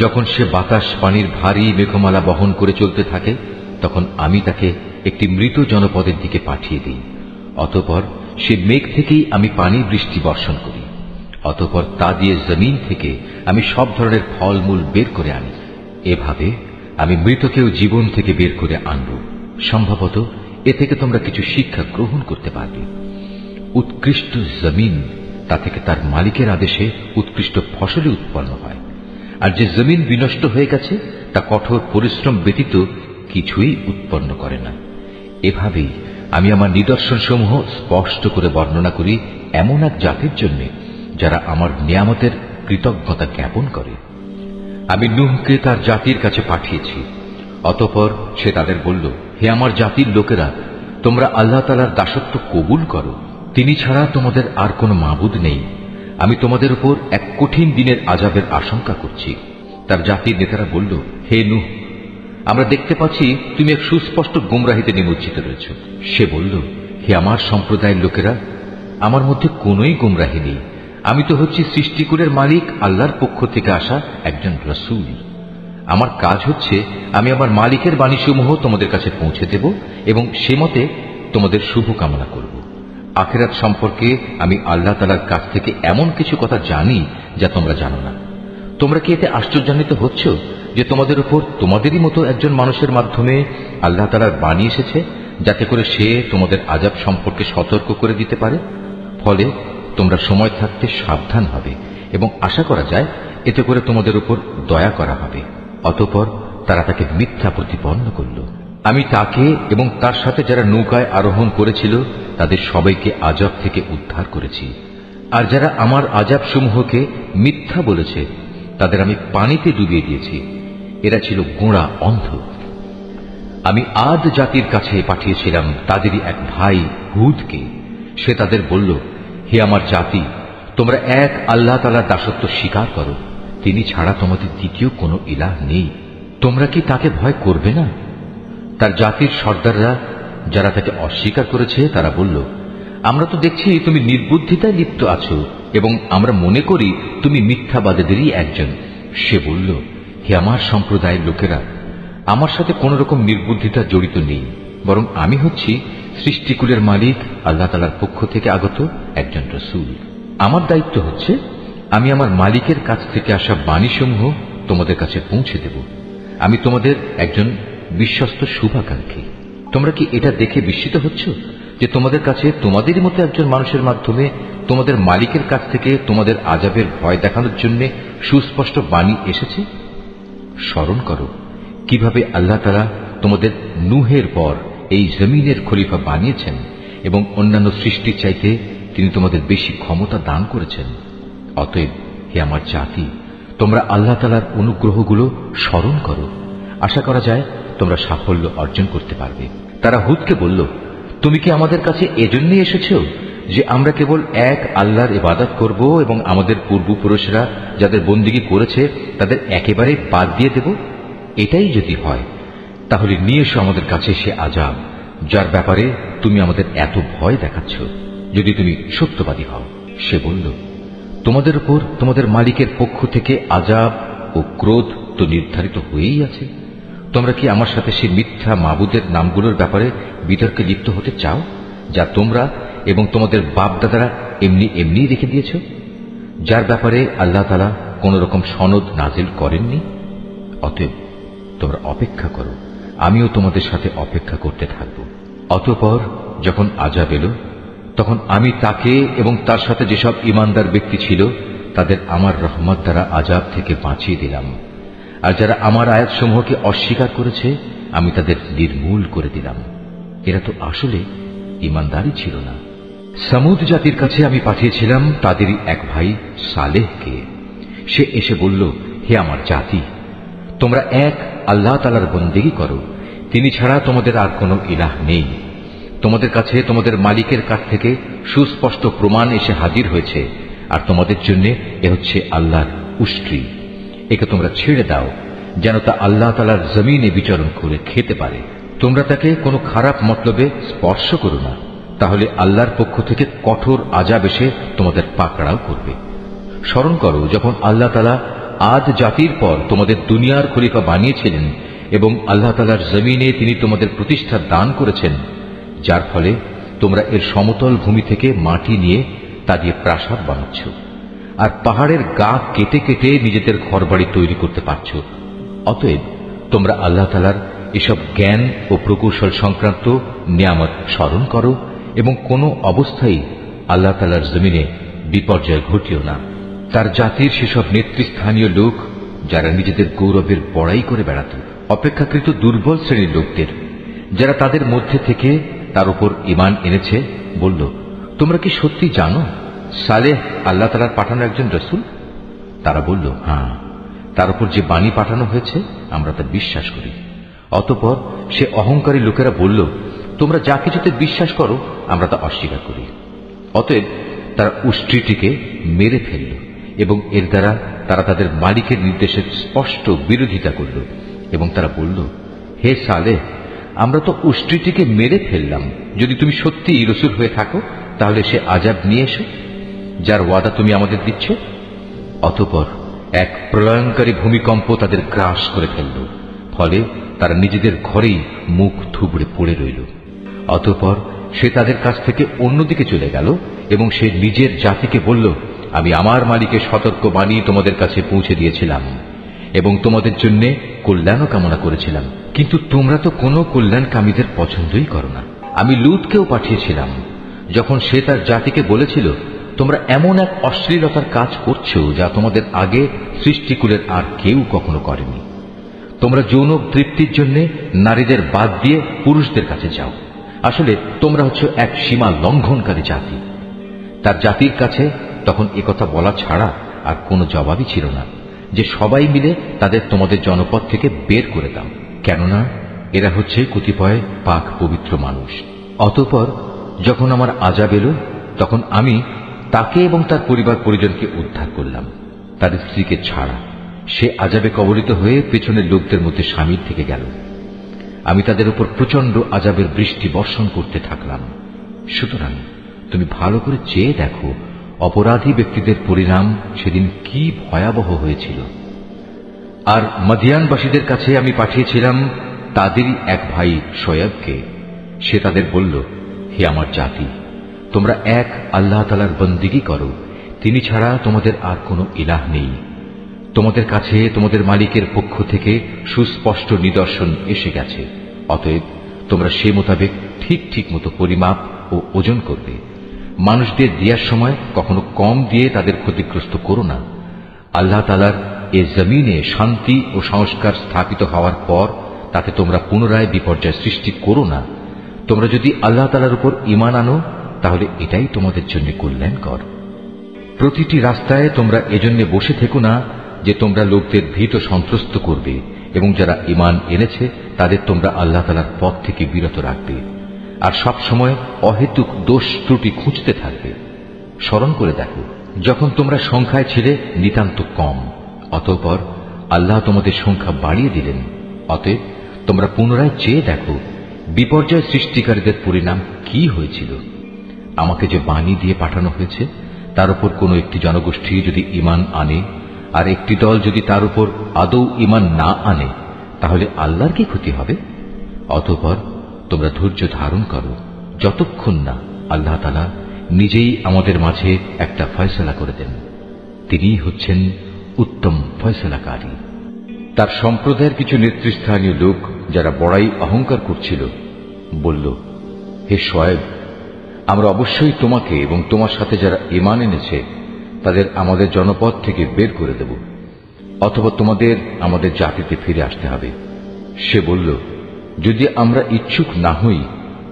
যখন সে বাতাস পানির ভারী মেঘমালা বহন করে চলতে থাকে, তখন আমি তাকে একটি মৃত জনপদের দিকে পাঠিয়ে দিই। অতঃপর সে মেঘ থেকেই আমি পানি বৃষ্টি বর্ষণ করি। অতঃপর তা দিয়ে জমিন থেকে আমি সব ধরনের ফলমূল বের করে আনি। এভাবে আমি মৃতকেও জীবন থেকে বের করে আনব। সম্ভবত এ থেকে তোমরা কিছু শিক্ষা গ্রহণ করতে পারবে। উৎকৃষ্ট জমিন, তা থেকে তার মালিকের আদেশে উৎকৃষ্ট ফসল উৎপন্ন হয়। আর যে জমিন বিনষ্ট হয়ে গেছে তা কঠোর পরিশ্রম ব্যতীত কিছুই উৎপন্ন করে না। এভাবেই আমি আমার নিদর্শনসমূহ স্পষ্ট করে বর্ণনা করি এমন এক জাতির জন্য যারা আমার নিয়ামতের কৃতজ্ঞতা জ্ঞাপন করে। আমি নূহকে তার জাতির কাছে পাঠিয়েছি। অতঃপর সে তাদের বলল, হে আমার জাতির লোকেরা, তোমরা আল্লাহ তাআলার দাসত্ব কবুল করো। তিনি ছাড়া তোমাদের আর কোনো মাবুদ নেই। আমি তোমাদের উপর এক কঠিন দিনের আযাবের আশঙ্কা করছি। তার জাতির নেতারা বলল, হে নূহ, আমরা দেখতে পাচ্ছি তুমি এক সুস্পষ্ট গুমরাহিতে নিমজ্জিত রয়েছ। সে বলল, হে আমার সম্প্রদায়ের লোকেরা, আমার মধ্যে কোনোই গুমরাহি নেই। আমি তো হচ্ছি সৃষ্টিকুলের মালিক আল্লাহর পক্ষ থেকে আসা একজন রাসূল। আমার কাজ হচ্ছে আমি আমার মালিকের বাণীসমূহ তোমাদের কাছে পৌঁছে দেব এবং সে মতে তোমাদের শুভ কামনা করব। আখিরাত সম্পর্কে আমি আল্লাহ তাআলার কাছ থেকে এমন কিছু কথা জানি যা তোমরা জানো না। তোমরা কি এতে আশ্চর্যান্বিত হচ্ছ যে তোমাদের উপর তোমাদেরই মতো একজন মানুষের মাধ্যমে আল্লাহ তাআলার বাণী এসেছে, যাতে করে সে তোমাদের আযাব সম্পর্কে সতর্ক করে দিতে পারে? ফলে তোমরা সময় থাকতে সাবধান হবে এবং আশা করা যায় এতে করে তোমাদের উপর দয়া করা হবে। অতঃপর তারা তাকে মিথ্যা প্রতিপন্ন করল। আমি তাকে এবং তার সাথে যারা নৌকায় আরোহণ করেছিল তাদের সবাইকে আযাব থেকে উদ্ধার করেছি। আর যারা আমার আযাব সমূহকে মিথ্যা বলেছে তাদের আমি পানিতে ডুবিয়ে দিয়েছি। এরা ছিল গোঁড়া অন্ধ। আমি আদ জাতির কাছে পাঠিয়েছিলাম তাদেরই এক ভাই হুদকে। সে তাদের বলল, হে আমার জাতি, তোমরা এক আল্লাহ তাআলার দাসত্ব স্বীকার করো। তিনি ছাড়া তোমাদের দ্বিতীয় কোনো ইলাহ নেই। তোমরা কি তাকে ভয় করবে না? তার জাতির সর্দাররা যারা তাকে অস্বীকার করেছে তারা বলল, আমরা তো দেখছি তুমি নির্বুদ্ধিতায় লিপ্ত আছো এবং আমরা মনে করি তুমি মিথ্যাবাদীদেরই একজন। সে বলল, হে আমার সম্প্রদায়ের লোকেরা, আমার সাথে কোন রকম নির্বুদ্ধিতা জড়িত নেই, বরং আমি হচ্ছি সৃষ্টিকুলের মালিক আল্লাহ তাআলার পক্ষ থেকে আগত একজন রাসূল। আমার দায়িত্ব হচ্ছে আমি আমার মালিকের কাছ থেকে আসা বাণীসমূহ তোমাদের কাছে পৌঁছে দেব। আমি তোমাদের একজন বিশ্বস্ত শুভাকাঙ্ক্ষী। তোমরা কি এটা দেখে বিস্মিত হচ্ছ যে তোমাদের কাছে তোমাদেরই মতো একজন মানুষের মাধ্যমে তোমাদের মালিকের কাছ থেকে তোমাদের আযাবের ভয় দেখানোর জন্য সুস্পষ্ট বাণী এসেছে? স্মরণ করো কিভাবে আল্লাহ তাআলা তোমাদের নূহের পর এই জমিনের খলিফা বানিয়েছেন এবং অন্যান্য সৃষ্টির চাইতে তিনি তোমাদের বেশি ক্ষমতা দান করেছেন। অতএব হে আমার জাতি, তোমরা আল্লাহ তাআলার অনুগ্রহগুলো স্মরণ করো। আশা করা যায় তোমরা সাফল্য অর্জন করতে পারবে। তারা হুদকে বলল, তুমি কি আমাদের কাছে এজন্যই এসেছো যে আমরা কেবল এক আল্লাহর ইবাদত করব এবং আমাদের পূর্বপুরুষরা যাদের বন্দিগি করেছে তাদের একেবারে বাদ দিয়ে দেব? এটাই যদি হয় তাহলে নিয়ে এসো আমাদের কাছে সে আযাব যার ব্যাপারে তুমি আমাদের এত ভয় দেখাচ্ছ, যদি তুমি সত্যবাদী হও। সে বলল, তোমাদের উপর তোমাদের মালিকের পক্ষ থেকে আযাব ও ক্রোধ তো নির্ধারিত হয়েই আছে। তোমরা কি আমার সাথে সেই মিথ্যা মাবুদের নামগুলোর ব্যাপারে বিতর্কে লিপ্ত হতে চাও যা তোমরা এবং তোমাদের বাপ দাদারা এমনি এমনি রেখে দিয়েছ, যার ব্যাপারে আল্লাহ তাআলা কোন রকম সনদ নাজিল করেননি? অতএব তোমরা অপেক্ষা করো, আমিও তোমাদের সাথে অপেক্ষা করতে থাকব। অতঃপর যখন আযাব এলো তখন আমি তাকে এবং তার সাথে যেসব ঈমানদার ব্যক্তি ছিল তাদের আমার রহমত দ্বারা আযাব থেকে বাঁচিয়ে দিলাম, আর যারা আমার আয়াতসমূহকে অস্বীকার করেছে আমি তাদের নির্মূল করে দিলাম। এরা তো আসলে ঈমানদারই ছিল না। সামুদ জাতির কাছে আমি পাঠিয়েছিলাম তাদেরই এক ভাই সালেহকে। সে এসে বলল, হে আমার জাতি, তোমরা এক আল্লাহ তাআলার বন্দেগী করো, তিনি ছাড়া তোমাদের আর কোনো ইলাহ নেই। তোমাদের কাছে তোমাদের মালিকের কাছ থেকে সুস্পষ্ট প্রমাণ এসে হাজির হয়েছে, আর তোমাদের জন্য এ হচ্ছে আল্লাহর উষ্ট্রি। একে তোমরা ছেড়ে দাও যেন তা আল্লাহ তাআলার জমিনে বিচরণ করে খেতে পারে। তোমরা তাকে কোনো খারাপ মতলবে স্পর্শ করো না, তাহলে আল্লাহর পক্ষ থেকে কঠোর আযাব এসে তোমাদের পাকড়াও করবে। স্মরণ করো যখন আল্লাহ তাআলা আদ জাতির পর তোমাদের দুনিয়ার খলিফা বানিয়েছিলেন এবং আল্লাহ তাআলার জমিনে তিনি তোমাদের প্রতিষ্ঠা দান করেছেন, যার ফলে তোমরা এর সমতল ভূমি থেকে মাটি নিয়ে তা দিয়ে প্রাসাদ বানাচ্ছ, আর পাহাড়ের গা কেটে কেটে নিজেদের ঘরবাড়ি তৈরি করতে পারছ। অতএব তোমরা আল্লাহ তাআলার এসব জ্ঞান ও প্রকৌশল সংক্রান্ত নিয়ামত স্মরণ করো এবং কোনো অবস্থায় আল্লাহ তাআলার জমিনে বিপর্যয় ঘটিও না। তার জাতির সেসব নেতৃস্থানীয় লোক যারা নিজেদের গৌরবের বড়াই করে বেড়াত, অপেক্ষাকৃত দুর্বল শ্রেণীর লোকদের যারা তাদের মধ্যে থেকে তার উপর ঈমান এনেছে, বলল, তোমরা কি সত্যি জানো সালেহ আল্লাহ তাআলার পাঠানো একজন রাসূল? তারা বলল, হ্যাঁ, তার উপর যে বাণী পাঠানো হয়েছে আমরা তা বিশ্বাস করি। অতঃপর সে অহংকারী লোকেরা বলল, তোমরা যা কিছুতে বিশ্বাস করো আমরা তা অস্বীকার করি। অতএব তারা উষ্ট্রিটিকে মেরে ফেলল এবং এর দ্বারা তারা তাদের মালিকের নির্দেশের স্পষ্ট বিরোধিতা করল এবং তারা বলল, হে সালেহ, আমরা তো উষ্ট্রিটিকে মেরে ফেললাম। যদি তুমি সত্যিই রাসূল হয়ে থাকো তাহলে সে আযাব নিয়ে এসো যার ওয়াদা তুমি আমাদের দিচ্ছ। অতঃপর এক প্রলয়ঙ্কারী ভূমিকম্প তাদের গ্রাস করে ফেলল, ফলে তারা নিজেদের ঘরেই মুখ থুবড়ে পড়ে রইল। অতঃপর সে তাদের কাছ থেকে অন্যদিকে চলে গেল এবং সে নিজের জাতিকে বলল, আমি আমার মালিকের সতর্ক বাণী তোমাদের কাছে পৌঁছে দিয়েছিলাম এবং তোমাদের জন্য কল্যাণও কামনা করেছিলাম, কিন্তু তোমরা তো কোনো কল্যাণকামীদের পছন্দই করো না। আমি লূতকেও পাঠিয়েছিলাম যখন সে তার জাতিকে বলেছিল, তোমরা এমন এক অশ্লীলতার কাজ করছো যা তোমাদের আগে সৃষ্টিকুলের আর কেউ কখনো করেনি। তোমরা যৌন তৃপ্তির জন্য নারীদের বাদ দিয়ে পুরুষদের কাছে যাও। আসলে তোমরা হচ্ছে এক সীমা লঙ্ঘনকারী জাতি। তার জাতির কাছে তখন একথা বলা ছাড়া আর কোনো জবাবই ছিল না যে সবাই মিলে তাদের তোমাদের জনপদ থেকে বের করে দাও, কেননা এরা হচ্ছে কতিপয় পাক পবিত্র মানুষ। অতঃপর যখন আমার আযাব এলো তখন আমি তাকে এবং তার পরিবার পরিজনকে উদ্ধার করলাম, তার স্ত্রীকে ছাড়া। সে আযাবে কবলিত হয়ে পেছনের লোকদের মধ্যে শামিল থেকে গেল। আমি তাদের উপর প্রচন্ড আযাবের বৃষ্টি বর্ষণ করতে থাকলাম। সুতরাং তুমি ভালো করে চেয়ে দেখো অপরাধী ব্যক্তিদের পরিণাম সেদিন কি ভয়াবহ হয়েছিল। আর মদিয়ানবাসীদের কাছে আমি পাঠিয়েছিলাম তাদেরই এক ভাই শোয়েবকে। সে তাদের বলল, হে আমার জাতি, তোমরা এক আল্লাহ তাআলার বন্দেগী করো, তিনি ছাড়া তোমাদের আর কোনো ইলাহ নেই। তোমাদের কাছে তোমাদের মালিকের পক্ষ থেকে সুস্পষ্ট নিদর্শন এসে গেছে, অতএব তোমরা সে মোতাবেক ঠিক ঠিক মতো পরিমাপ ও ওজন করবে। মানুষদের দেওয়ার সময় কখনো কম দিয়ে তাদের ক্ষতিগ্রস্ত করো না। আল্লাহ তাআলার এ জমিনে শান্তি ও সংস্কার স্থাপিত হওয়ার পর তাতে তোমরা পুনরায় বিপর্যয় সৃষ্টি করো না। তোমরা যদি আল্লাহ তাআলার উপর ঈমান আনো তাহলে এটাই তোমাদের জন্য কল্যাণকর। প্রতিটি রাস্তায় তোমরা এজন্য বসে থেকো না যে তোমরা লোকদের ভীত সন্ত্রস্ত করবে, এবং যারা ঈমান এনেছে তাদের তোমরা আল্লাহ তাআলার পথ থেকে বিরত রাখবে, আর সব সময় অহেতুক দোষ ত্রুটি খুঁজতে থাকবে। স্মরণ করে দেখো, যখন তোমরা সংখ্যায় ছিলে নিতান্ত কম, অতঃপর আল্লাহ তোমাদের সংখ্যা বাড়িয়ে দিলেন। অতএব তোমরা পুনরায় চেয়ে দেখো বিপর্যয় সৃষ্টিকারীদের পরিণাম কি হয়েছিল। আমাকে যে বাণী দিয়ে পাঠানো হয়েছে তার উপর কোনো একটি জনগোষ্ঠী যদি ঈমান আনে আর একটি দল যদি তার উপর আদৌ ঈমান না আনে, তাহলে আল্লাহর কি ক্ষতি হবে? অতঃপর তোমরা ধৈর্য ধারণ করো যতক্ষণ না আল্লাহ তাআলা নিজেই আমাদের মাঝে একটা ফয়সালা করে দেন। তিনিই হচ্ছেন উত্তম ফয়সালাকারী। তার সম্প্রদায়ের কিছু নেতৃস্থানীয় লোক যারা বড়াই অহংকার করছিল বলল, হে শোয়েব, আমরা অবশ্যই তোমাকে এবং তোমার সাথে যারা ঈমান এনেছে তাদের আমাদের জনপদ থেকে বের করে দেব, অথবা তোমাদের আমাদের জাতিতে ফিরে আসতে হবে। সে বলল, যদি আমরা ইচ্ছুক না হই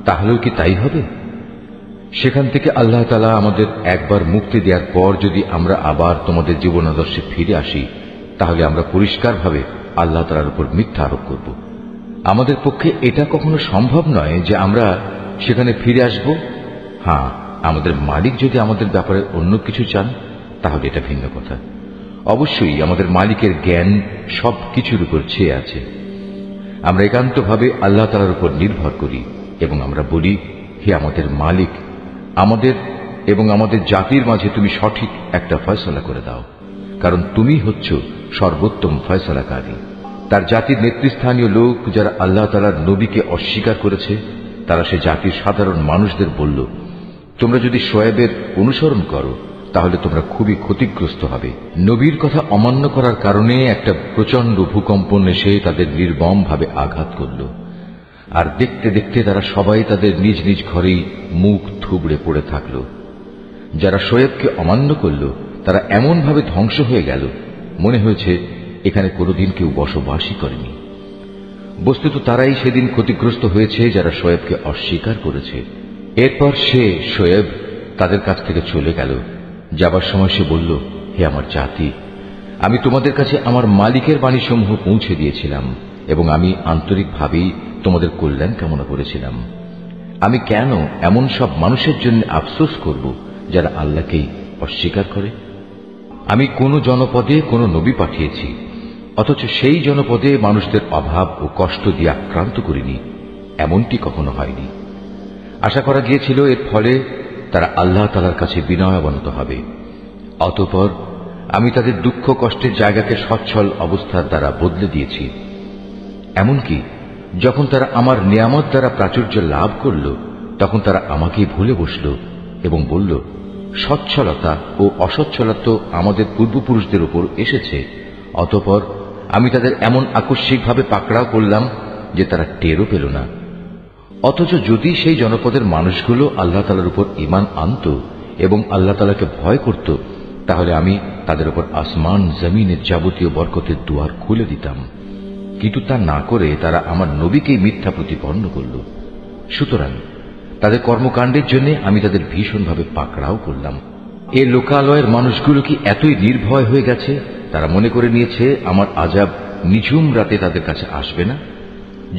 তাহলেও কি তাই হবে? সেখান থেকে আল্লাহ তাআলা আমাদের একবার মুক্তি দেওয়ার পর যদি আমরা আবার তোমাদের জীবনাদর্শে ফিরে আসি, তাহলে আমরা পরিষ্কারভাবে আল্লাহ তাআলার উপর মিথ্যা আরোপ করব। আমাদের পক্ষে এটা কখনো সম্ভব নয় যে আমরা সেখানে ফিরে আসব। হ্যাঁ, আমাদের মালিক যদি আমাদের ব্যাপারে অন্য কিছু চান তাহলে এটা ভিন্ন কথা। অবশ্যই আমাদের মালিকের জ্ঞান সব কিছুর উপর ছেয়ে আছে। আমরা একান্তভাবে আল্লাহ তাআলার উপর নির্ভর করি এবং আমরা বলি, হে আমাদের মালিক, আমাদের এবং আমাদের জাতির মাঝে তুমি সঠিক একটা ফয়সালা করে দাও, কারণ তুমি হচ্ছ সর্বোত্তম ফয়সালাকারী। তার জাতির নেতৃস্থানীয় লোক যারা আল্লাহ তাআলার নবীকে অস্বীকার করেছে, তারা সে জাতির সাধারণ মানুষদের বলল, তোমরা যদি শোয়েবের অনুসরণ করো তাহলে তোমরা খুবই ক্ষতিগ্রস্ত হবে। নবীর কথা অমান্য করার কারণে একটা প্রচন্ড ভূকম্পন এসে তাদের নির্মম ভাবে আঘাত করল, আর দেখতে দেখতে তারা সবাই তাদের নিজ নিজ ঘরেই মুখ থুবড়ে পড়ে থাকল। যারা শোয়েবকে অমান্য করল তারা এমন ভাবে ধ্বংস হয়ে গেল, মনে হয়েছে এখানে কোনোদিন কেউ বসবাসই করেনি। বস্তুত তারাই সেদিন ক্ষতিগ্রস্ত হয়েছে যারা শোয়েবকে অস্বীকার করেছে। এরপর সে শোয়েব তাদের কাছ থেকে চলে গেল। যাবার সময় সে বলল, হে আমার জাতি, আমি তোমাদের কাছে আমার মালিকের বাণীসমূহ পৌঁছে দিয়েছিলাম এবং আমি আন্তরিকভাবেই তোমাদের কল্যাণ কামনা করেছিলাম। আমি কেন এমন সব মানুষের জন্য আফসোস করব যারা আল্লাহকেই অস্বীকার করে? আমি কোন জনপদে কোন নবী পাঠিয়েছি, অথচ সেই জনপদে মানুষদের অভাব ও কষ্ট দিয়ে আক্রান্ত করিনি, এমনটি কখনো হয়নি। আশা করা গিয়েছিল এর ফলে তারা আল্লাহ তাআলার কাছে বিনয়াবনত হবে। অতঃপর আমি তাদের দুঃখ কষ্টের জায়গাকে সচ্ছল অবস্থার দ্বারা বদলে দিয়েছি। এমনকি যখন তারা আমার নিয়ামত দ্বারা প্রাচুর্য লাভ করল, তখন তারা আমাকেই ভুলে বসল এবং বলল, সচ্ছলতা ও অসচ্ছলতা তো আমাদের পূর্বপুরুষদের উপর এসেছে। অতঃপর আমি তাদের এমন আকস্মিকভাবে পাকড়াও করলাম যে তারা টেরও পেল না। অথচ যদি সেই জনপদের মানুষগুলো আল্লাহ তাআলার উপর ঈমান আনত এবং আল্লাহ তাআলাকে ভয় করত, তাহলে আমি তাদের উপর আসমান জমিনের যাবতীয় বরকতের দুয়ার খুলে দিতাম। কিন্তু তা না করে তারা আমার নবীকেই মিথ্যা প্রতিপন্ন করল। সুতরাং তাদের কর্মকাণ্ডের জন্য আমি তাদের ভীষণভাবে পাকড়াও করলাম। এ লোকালয়ের মানুষগুলো কি এতই নির্ভয় হয়ে গেছে, তারা মনে করে নিয়েছে আমার আযাব নিঝুম রাতে তাদের কাছে আসবে না,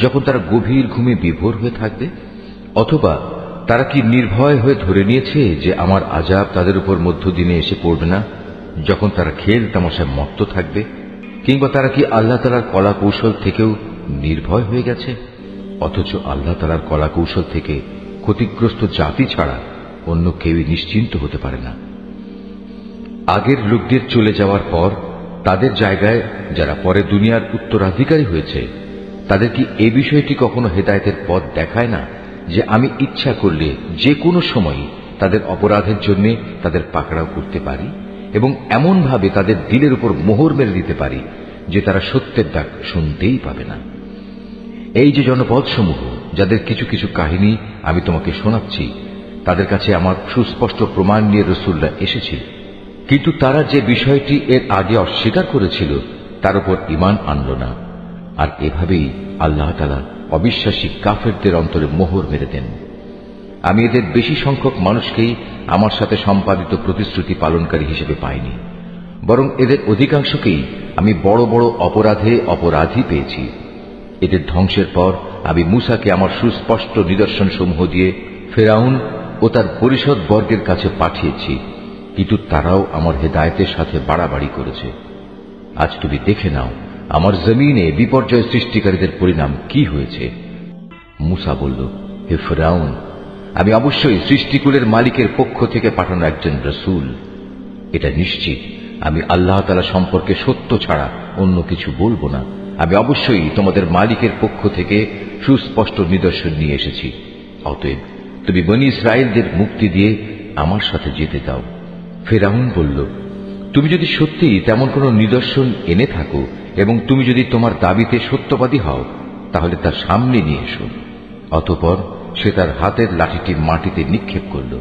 যখন তারা গভীর ঘুমে বিভোর হয়ে থাকবে? অথবা তারা কি নির্ভয় হয়ে ধরে নিয়েছে যে আমার আযাব তাদের উপর মধ্যদিনে এসে পড়বে না, যখন তারা খেল তামাশায় মত্ত থাকবে? কিংবা তারা কি আল্লাহ তাআলার কলা কৌশল থেকেও নির্ভয় হয়ে গেছে? অথচ আল্লাহ তাআলার কলা কৌশল থেকে ক্ষতিগ্রস্ত জাতি ছাড়া অন্য কেউই নিশ্চিন্ত হতে পারে না। আগের লোকদের চলে যাওয়ার পর তাদের জায়গায় যারা পরে দুনিয়ার উত্তরাধিকারী হয়েছে, তাদের কি এ বিষয়টি কখনো হেদায়েতের পথ দেখায় না যে আমি ইচ্ছা করলে যে কোনো সময় তাদের অপরাধের জন্য তাদের পাকড়াও করতে পারি এবং এমন ভাবে তাদের দিলের উপর মোহর মেরে দিতে পারি যে তারা সত্যের ডাক শুনতেই পাবে না। এই যে জনপদ সমূহ যাদের কিছু কিছু কাহিনী আমি তোমাকে শোনাচ্ছি, তাদের কাছে আমার সুস্পষ্ট প্রমাণ নিয়ে রাসূলরা এসেছিল, কিন্তু তারা যে বিষয়টি এর আগে অস্বীকার করেছিল তার উপর ঈমান আনল না। আর এভাবেই আল্লাহ তাআলা অবিশ্বাসী কাফেরদের অন্তরে মোহর মেরে দেন। আমি এদের বেশি সংখ্যক মানুষকেই আমার সাথে সম্পাদিত প্রতিশ্রুতি পালনকারী হিসেবে পাইনি, বরং এদের অধিকাংশকেই আমি বড় বড় অপরাধে অপরাধী পেয়েছি। এদের ধ্বংসের পর আমি মূসাকে আমার সুস্পষ্ট নিদর্শন সমূহ দিয়ে ফেরাউন ও তার পরিষদ বর্গের কাছে পাঠিয়েছি, কিন্তু তারাও আমার হেদায়েতের সাথে বাড়াবাড়ি করেছে। আজ তুমি দেখে নাও আমার জমিনে বিপর্যয় সৃষ্টিকারীদের পরিণাম কি হয়েছে। মূসা বলল, হে ফেরাউন, আমি অবশ্যই সৃষ্টিকুলের মালিকের পক্ষ থেকে পাঠানো একজন রাসূল। এটা নিশ্চিত আমি আল্লাহ তাআলা সম্পর্কে সত্য ছাড়া অন্য কিছু বলবো না। আমি অবশ্যই তোমাদের মালিকের পক্ষ থেকে সুস্পষ্ট নিদর্শন নিয়ে এসেছি। অতএব তুমি বনী ইসরায়েলদের মুক্তি দিয়ে আমার সাথে যেতে দাও। ফেরাউন বলল, তুমি যদি সত্যিই তেমন কোন নিদর্শন এনে থাকো এবং তুমি যদি তোমার দাবিতে সত্যবাদী হও, তাহলে তার সামনে নিয়ে এসো। অতঃপর সে তার হাতের লাঠিটি মাটিতে নিক্ষেপ করল,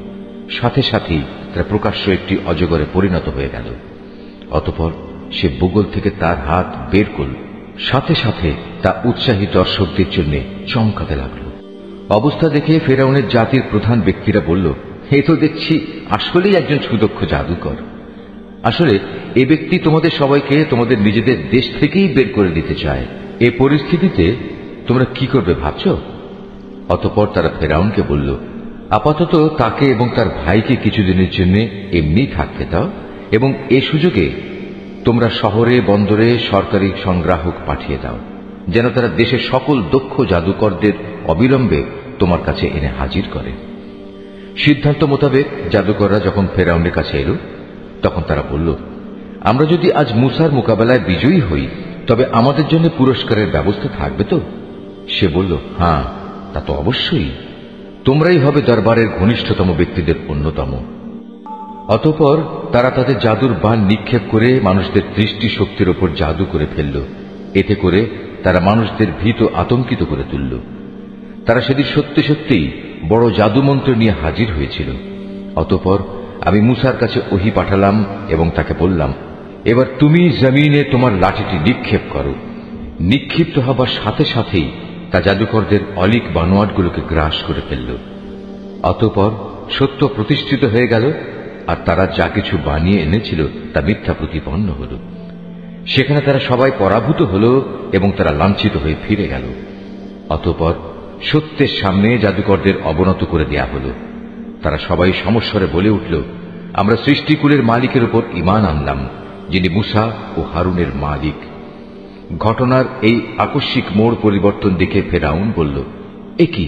সাথে সাথেই তার প্রকাশ্য একটি অজগরে পরিণত হয়ে গেল। অতঃপর সে বুগল থেকে তার হাত বের করল, সাথে সাথে তা উৎসাহী দর্শকদের জন্য চমকাতে লাগল। অবস্থা দেখে ফেরাউনের জাতির প্রধান ব্যক্তিরা বলল, এ তো দেখছি আসলেই একজন সুদক্ষ জাদুকর। আসলে এ ব্যক্তি তোমাদের সবাইকে তোমাদের নিজেদের দেশ থেকেই বের করে দিতে চায়। এ পরিস্থিতিতে তোমরা কি করবে ভাবছ? অতঃপর তারা ফেরাউনকে বলল, আপাতত তাকে এবং তার ভাইকে কিছুদিনের জন্য এমনি থাকতে দাও এবং এ সুযোগে তোমরা শহরে বন্দরে সরকারি সংগ্রাহক পাঠিয়ে দাও, যেন তারা দেশের সকল দক্ষ জাদুকরদের অবিলম্বে তোমার কাছে এনে হাজির করে। সিদ্ধান্ত মোতাবেক জাদুকররা যখন ফেরাউনের কাছে এলো, তখন তারা বলল, আমরা যদি আজ মূসার মোকাবেলায় বিজয়ী হই, তবে আমাদের জন্য পুরস্কারের ব্যবস্থা থাকবে তো? সে বলল, হ্যাঁ, তা তো অবশ্যই। তোমরাই হবে দরবারের ঘনিষ্ঠতম ব্যক্তিদের অন্যতম। অতঃপর তারা তাদের জাদুর বাণ নিক্ষেপ করে মানুষদের দৃষ্টি শক্তির ওপর জাদু করে ফেলল। এতে করে তারা মানুষদের ভীত আতঙ্কিত করে তুলল। তারা সেদিন সত্যি সত্যিই বড় জাদুমন্ত্র নিয়ে হাজির হয়েছিল। অতঃপর আমি মূসার কাছে ওহী পাঠালাম এবং তাকে বললাম, এবার তুমি জমিনে তোমার লাঠিটি নিক্ষেপ করো। নিক্ষিপ্ত হবার সাথে সাথেই তা জাদুকরদের অলিক বানোয়াটগুলোকে গ্রাস করে ফেলল। অতঃপর সত্য প্রতিষ্ঠিত হয়ে গেল, আর তারা যা কিছু বানিয়ে এনেছিল তা মিথ্যা প্রতিপন্ন হল। সেখানে তারা সবাই পরাভূত হল এবং তারা লাঞ্ছিত হয়ে ফিরে গেল। অতঃপর সত্যের সামনে জাদুকরদের অবনত করে দেয়া হল। তারা সবাই সমস্বরে বলে উঠল, আমরা সৃষ্টিকুলের মালিকের উপর ঈমান আনলাম, যিনি মূসা ও হারুনের মালিক। ঘটনার এই আকস্মিক মোড় পরিবর্তন দেখে ফেরাউন বলল, এ কি,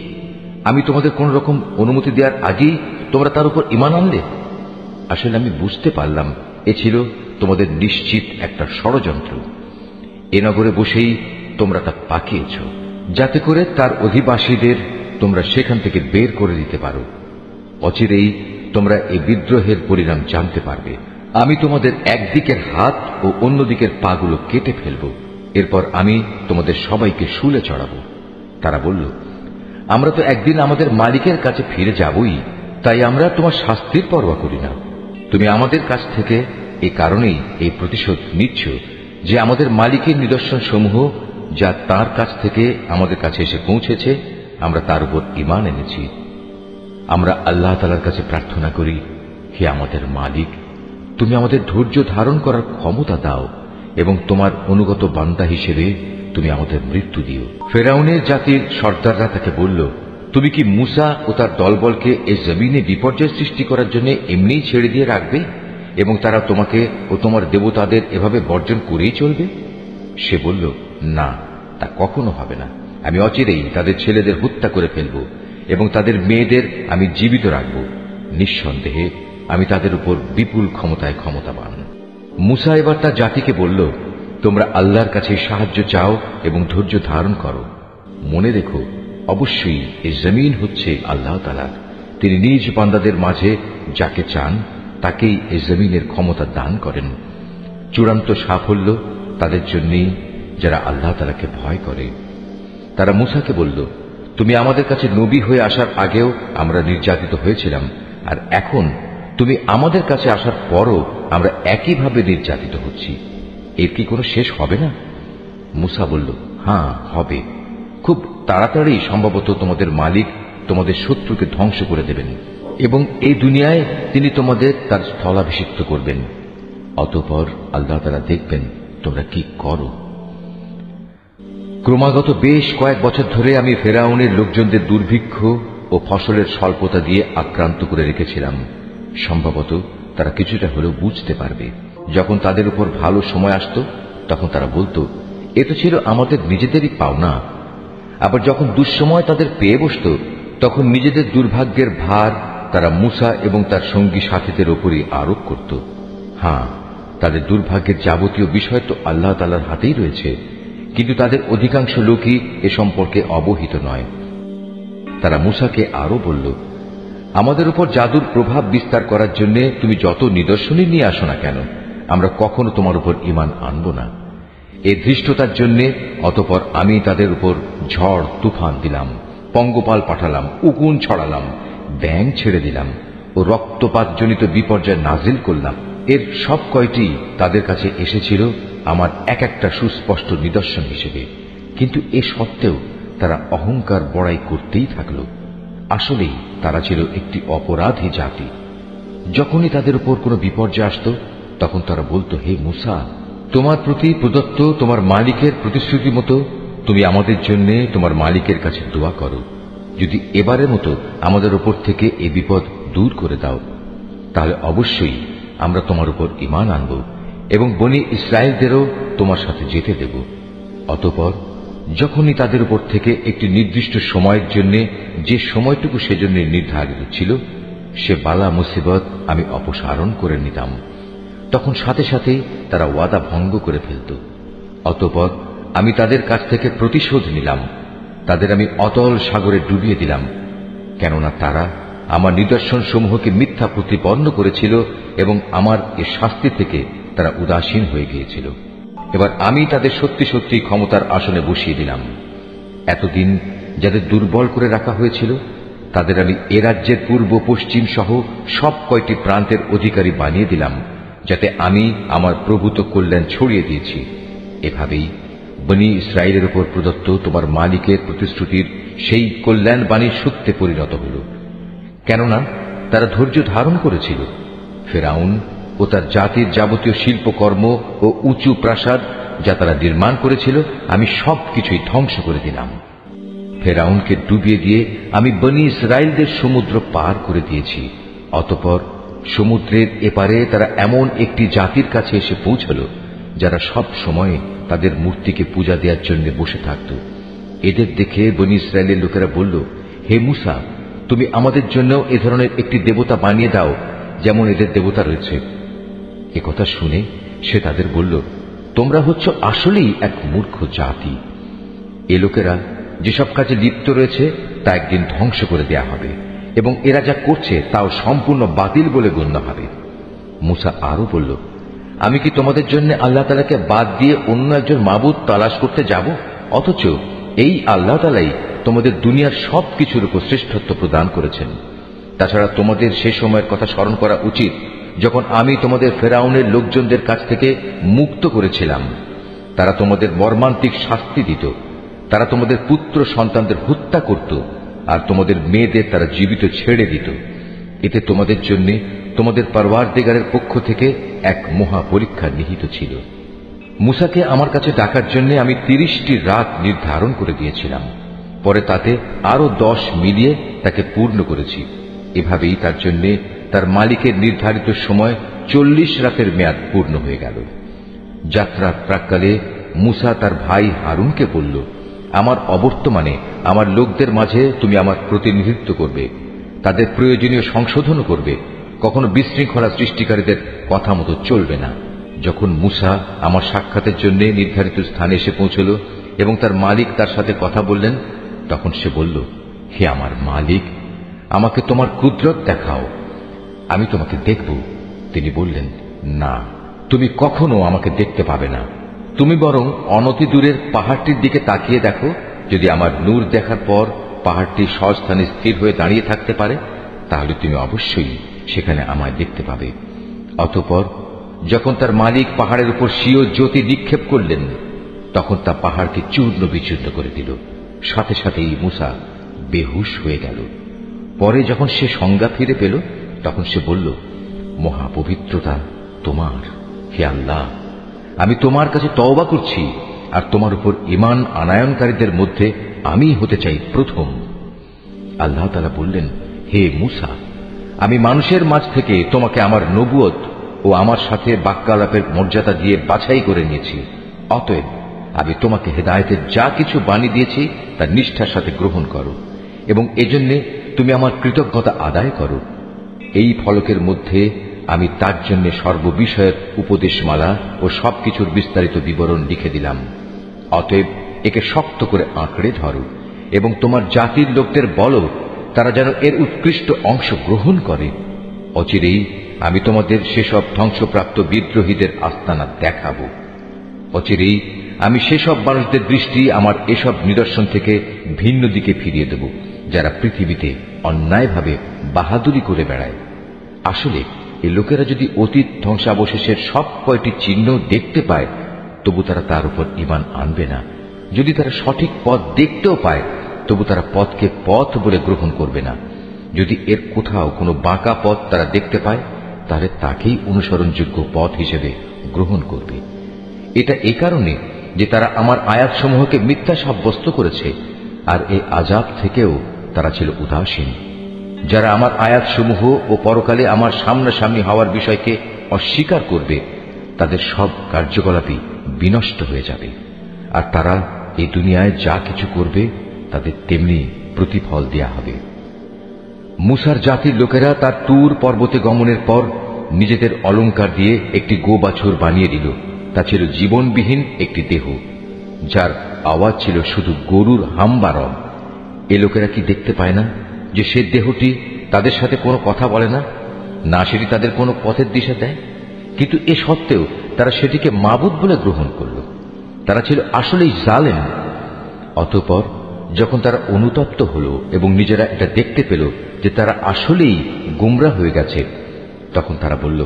আমি তোমাদের কোন রকম অনুমতি দেওয়ার আগেই তোমরা তার উপর ঈমান আনলে? আসলে আমি বুঝতে পারলাম এ ছিল তোমাদের নিশ্চিত একটা ষড়যন্ত্র। এ নগরে বসেই তোমরা তা পাকিয়েছ, যাতে করে তার অধিবাসীদের তোমরা সেখান থেকে বের করে দিতে পারো। অচিরেই তোমরা এই বিদ্রোহের পরিণাম জানতে পারবে। আমি তোমাদের একদিকের হাত ও অন্যদিকের পাগুলো কেটে ফেলব, এরপর আমি তোমাদের সবাইকে শুলে চড়াবো। তারা বলল, আমরা তো একদিন আমাদের মালিকের কাছে ফিরে যাবই, তাই আমরা তোমার শাস্তির পরোয়া করি না। তুমি আমাদের কাছ থেকে এই কারণেই এই প্রতিশোধ নিচ্ছ যে আমাদের মালিকের নিদর্শন সমূহ যা তার কাছ থেকে আমাদের কাছে এসে পৌঁছেছে, আমরা তার উপর ঈমান এনেছি। আমরা আল্লাহ তাআলার কাছে প্রার্থনা করি, হে আমাদের মালিক, তুমি আমাদের ধৈর্য ধারণ করার ক্ষমতা দাও এবং তোমার অনুগত বান্দা হিসেবে তুমি আমাদের মৃত্যু দিও। ফেরাউনের জাতির সর্দাররা তাকে বলল, তুমি কি মূসা ও তার দলবলকে এই জমিনে বিপর্যয় সৃষ্টি করার জন্য এমনিই ছেড়ে দিয়ে রাখবে এবং তারা তোমাকে ও তোমার দেবতাদের এভাবে বর্জন করেই চলবে? সে বলল, না, তা কখনো হবে না। আমি অচিরেই তাদের ছেলেদের হত্যা করে ফেলব এবং তাদের মেয়েদের আমি জীবিত রাখব। নিঃসন্দেহে আমি তাদের উপর বিপুল ক্ষমতায় ক্ষমতাবান। মুসা এবার তার জাতিকে বলল, তোমরা আল্লাহর কাছে সাহায্য চাও এবং ধৈর্য ধারণ করো। মনে রেখো, অবশ্যই এই জমিন হচ্ছে আল্লাহ তাআলার। তিনি নিজ বান্দাদের মাঝে যাকে চান তাকেই এই জমিনের ক্ষমতা দান করেন। চূড়ান্ত সাফল্য তাদের জন্যই যারা আল্লাহ তাআলাকে ভয় করে। তারা মুসাকে বলল, তুমি আমাদের কাছে নবী হয়ে আসার আগেও আমরা নির্যাতিত হয়েছিলাম, আর এখন তুমি আমাদের কাছে আসার পরও আমরা একইভাবে নির্যাতিত হচ্ছি। এর কি কোনো শেষ হবে না? মুসা বলল, হ্যাঁ হবে। খুব তাড়াতাড়ি সম্ভবত তোমাদের মালিক তোমাদের শত্রুকে ধ্বংস করে দেবেন এবং এই দুনিয়ায় তিনি তোমাদের তার স্থলাভিষিক্ত করবেন। অতঃপর আল্লাহ তাআলা দেখবেন তোমরা কি করো। ক্রমাগত বেশ কয়েক বছর ধরে আমি ফেরাউনের লোকজনদের দুর্ভিক্ষ ও ফসলের স্বল্পতা দিয়ে আক্রান্ত করে রেখেছিলাম। সম্ভবত তারা কিছুটা হলেও বুঝতে পারবে। যখন তাদের উপর ভালো সময় আসত তখন তারা বলতো, এ তো ছিল আমাদের নিজেদেরই পাওনা। আবার যখন দুঃসময় তাদের পেয়ে বসত তখন নিজেদের দুর্ভাগ্যের ভার তারা মুসা এবং তার সঙ্গী সাথীদের উপরই আরোপ করত। হ্যাঁ, তাদের দুর্ভাগ্যের যাবতীয় বিষয় তো আল্লাহ তাআলার হাতেই রয়েছে, কিন্তু তাদের অধিকাংশ লোকই এ সম্পর্কে অবহিত নয়। তারা মুসাকে আরো বলল, আমাদের উপর জাদুর প্রভাব বিস্তার করার জন্য তুমি যত নিদর্শনই নিয়ে আসো না কেন, আমরা কখনো তোমার উপর ঈমান আনব না। এই ধৃষ্টতার জন্য অতঃপর আমি তাদের উপর ঝড় তুফান দিলাম, পঙ্গপাল পাঠালাম, উকুন ছড়ালাম, ব্যাঙ ছেড়ে দিলাম ও রক্তপাতজনিত বিপর্যয় নাজিল করলাম। এর সব কয়টি তাদের কাছে এসেছিল আমার এক একটা সুস্পষ্ট নিদর্শন হিসেবে, কিন্তু এ সত্ত্বেও তারা অহংকার বড়াই করতেই থাকল। আসলেই তারা ছিল একটি অপরাধী জাতি। যখনই তাদের উপর কোনো বিপর্যয় আসত তখন তারা বলতো, হে মুসা, তোমার প্রতি প্রদত্ত তোমার মালিকের প্রতিশ্রুতি মতো তুমি আমাদের জন্য তোমার মালিকের কাছে দোয়া করো। যদি এবারের মতো আমাদের উপর থেকে এই বিপদ দূর করে দাও, তাহলে অবশ্যই আমরা তোমার উপর ঈমান আনব এবং বনী ইসরায়েলদেরও তোমার সাথে যেতে দেব। অতঃপর যখনই তাদের উপর থেকে একটি নির্দিষ্ট সময়ের জন্য যে সময়টুকু সেজন্য নির্ধারিত ছিল সে বালা মুসিবত আমি অপসারণ করে নিতাম, তখন সাথে সাথেই তারা ওয়াদা ভঙ্গ করে ফেলত। অতঃপর আমি তাদের কাছ থেকে প্রতিশোধ নিলাম, তাদের আমি অতল সাগরে ডুবিয়ে দিলাম, কেননা তারা আমার নিদর্শন সমূহকে মিথ্যা প্রতিপন্ন করেছিল এবং আমার এ শাস্তি থেকে তারা উদাসীন হয়ে গিয়েছিল। এবার আমি তাদের সত্যি সত্যি ক্ষমতার আসনে বসিয়ে দিলাম। এতদিন যাদের দুর্বল করে রাখা হয়েছিল তাদের আমি এ রাজ্যের পূর্ব পশ্চিম সহ সব কয়টি প্রান্তের অধিকারী বানিয়ে দিলাম, যাতে আমি আমার প্রভূত কল্যাণ ছড়িয়ে দিয়েছি। এভাবেই বনী ইসরায়েলের উপর প্রদত্ত তোমার মালিকের প্রতিশ্রুতির সেই কল্যাণ বাণীর সত্যে পরিণত হল, কেননা তারা ধৈর্য ধারণ করেছিল। ফেরাউন ও তার জাতির যাবতীয় শিল্পকর্ম ও উঁচু প্রাসাদ যা তারা নির্মাণ করেছিল আমি সবকিছুই ধ্বংস করে দিলাম। ফেরাউনকে ডুবিয়ে দিয়ে আমি বনী ইসরায়েলদের সমুদ্র পার করে দিয়েছি। অতঃপর সমুদ্রের এপারে তারা এমন একটি জাতির কাছে এসে পৌঁছল যারা সব সময় তাদের মূর্তিকে পূজা দেওয়ার জন্য বসে থাকত। এদের দেখে বনী ইসরায়েলের লোকেরা বলল, হে মুসা, তুমি আমাদের জন্য এ ধরনের একটি দেবতা বানিয়ে দাও যেমন এদের দেবতা রয়েছে। একথা শুনে সে তাদের বলল, তোমরা হচ্ছ আসলেই এক মূর্খ জাতি। এ লোকেরা যেসব কাজে লিপ্ত রয়েছে তা একদিন ধ্বংস করে দেয়া হবে এবং এরা যা করছে তাও সম্পূর্ণ বাতিল বলে গণ্য হবে। মুসা আরো বলল, আমি কি তোমাদের জন্য আল্লাহ তাআলাকে বাদ দিয়ে অন্য একজন মাবুদ তালাশ করতে যাব? অথচ এই আল্লাহ তাআলাই তোমাদের দুনিয়ার সব কিছুর উপর শ্রেষ্ঠত্ব প্রদান করেছেন। তাছাড়া তোমাদের সে সময়ের কথা স্মরণ করা উচিত যখন আমি তোমাদের ফেরাউনের লোকজনদের কাছ থেকে মুক্ত করেছিলাম। তারা তোমাদের মর্মান্তিক শাস্তি দিত, তারা তোমাদের পুত্র সন্তানদের হত্যা করত আর তোমাদের মেয়েদের তারা জীবিত ছেড়ে দিত। এতে তোমাদের জন্য তোমাদের পরওয়ারদিগারের পক্ষ থেকে এক মহা পরীক্ষা নিহিত ছিল। মুসাকে আমার কাছে ডাকার জন্য আমি 30টি রাত নির্ধারণ করে দিয়েছিলাম, পরে তাতে আরো 10 মিলিয়ে তাকে পূর্ণ করেছি। এভাবেই তার জন্য তার মালিকের নির্ধারিত সময় 40 রাতের মেয়াদ পূর্ণ হয়ে গেল। যাত্রার প্রাক্কালে মুসা তার ভাই হারুনকে বলল, আমার অবর্তমানে আমার লোকদের মাঝে তুমি আমার প্রতিনিধিত্ব করবে, তাদের প্রয়োজনীয় সংশোধনও করবে, কখনো বিশৃঙ্খলা সৃষ্টিকারীদের কথা মতো চলবে না। যখন মূসা আমার সাক্ষাতের জন্য নির্ধারিত স্থানে এসে পৌঁছল এবং তার মালিক তার সাথে কথা বললেন, তখন সে বলল, হে আমার মালিক, আমাকে তোমার কুদরত দেখাও, আমি তোমাকে দেখব। তিনি বললেন, না, তুমি কখনো আমাকে দেখতে পাবে না। তুমি বরং অনতি দূরের পাহাড়টির দিকে তাকিয়ে দেখো, যদি আমার নূর দেখার পর পাহাড়টি স্বস্থানে স্থির হয়ে দাঁড়িয়ে থাকতে পারে, তাহলে তুমি অবশ্যই সেখানে আমায় দেখতে পাবে। অতঃপর যখন তার মালিক পাহাড়ের উপর স্বীয় জ্যোতি নিক্ষেপ করলেন, তখন তা পাহাড়কে চূর্ণ বিচূর্ণ করে দিল। সাথে সাথেই মূসা বেহুশ হয়ে গেল। পরে যখন সে সংজ্ঞা ফিরে পেল, তখন সে বলল, মহাপবিত্রতা তোমার, হে আল্লাহ, আমি তোমার কাছে তওবা করছি, আর তোমার উপর ঈমান আনায়নকারীদের মধ্যে আমি হতে চাই প্রথম। আল্লাহ তাআলা বললেন, হে মূসা, আমি মানুষের মাঝ থেকে তোমাকে আমার নবুয়ত ও আমার সাথে বাক্যালাপের মর্যাদা দিয়ে বাছাই করে নিয়েছি। অতএব আমি তোমাকে হেদায়েতের যা কিছু বাণী দিয়েছি তা নিষ্ঠার সাথে গ্রহণ করো, এবং এজন্য তুমি আমার কৃতজ্ঞতা আদায় করো। এই ফলকের মধ্যে আমি তার জন্য সর্ববিষয়ের উপদেশমালা ও সবকিছুর বিস্তারিত বিবরণ লিখে দিলাম। অতএব একে শক্ত করে আঁকড়ে ধরো এবং তোমার জাতির লোকদের বলো, তারা যেন এর উৎকৃষ্ট অংশ গ্রহণ করে। অচিরেই আমি তোমাদের সেসব ধ্বংসপ্রাপ্ত বিদ্রোহীদের আস্তানা দেখাবো। অচিরেই আমি সেসব মানুষদের দৃষ্টি আমার এসব নিদর্শন থেকে ভিন্ন দিকে ফিরিয়ে দেব, যারা পৃথিবীতে অন্যায়ভাবে বাহাদুরি করে বেড়ায়। আসলে এই লোকেরা যদি অতীত ধ্বংসাবশেষের সব কয়টি চিহ্ন দেখতে পায়, তবু তারা তার উপর ঈমান আনবে না। যদি তারা সঠিক পথ দেখতেও পায়, তবু তারা পথকে পথ বলে গ্রহণ করবে না। যদি এর কোথাও কোনো বাঁকা পথ তারা দেখতে পায়, তাহলে তাকেই অনুসরণযোগ্য পথ হিসেবে গ্রহণ করবে। এটা এ কারণে যে তারা আমার আয়াতসমূহকে মিথ্যা সাব্যস্ত করেছে, আর এই আযাব থেকেও তারা ছিল উদাসীন। যারা আমার আয়াতসমূহ ও পরকালে আমার সামনাসামনি হওয়ার বিষয়কে অস্বীকার করবে, তাদের সব কার্যকলাপই বিনষ্ট হয়ে যাবে, আর তারা এই দুনিয়ায় যা কিছু করবে তাদের তেমনি প্রতিফল দেয়া হবে। মূসার জাতির লোকেরা তার তুর পর্বতে গমনের পর নিজেদের অলংকার দিয়ে একটি গোবাছুর বানিয়ে দিল। তা ছিল জীবনবিহীন একটি দেহ, যার আওয়াজ ছিল শুধু গরুর হাম্বারম। এ লোকেরা কি দেখতে পায় না যে সে দেহটি তাদের সাথে কোনো কথা বলে না, না সেটি তাদের কোনো পথের দিশা দেয়? কিন্তু এ সত্ত্বেও তারা সেটিকে মাবুদ বলে গ্রহণ করল। তারা ছিল আসলেই জালেম। অতঃপর যখন তারা অনুতপ্ত হল এবং নিজেরা এটা দেখতে পেল যে তারা আসলেই গুমরাহ হয়ে গেছে, তখন তারা বলল,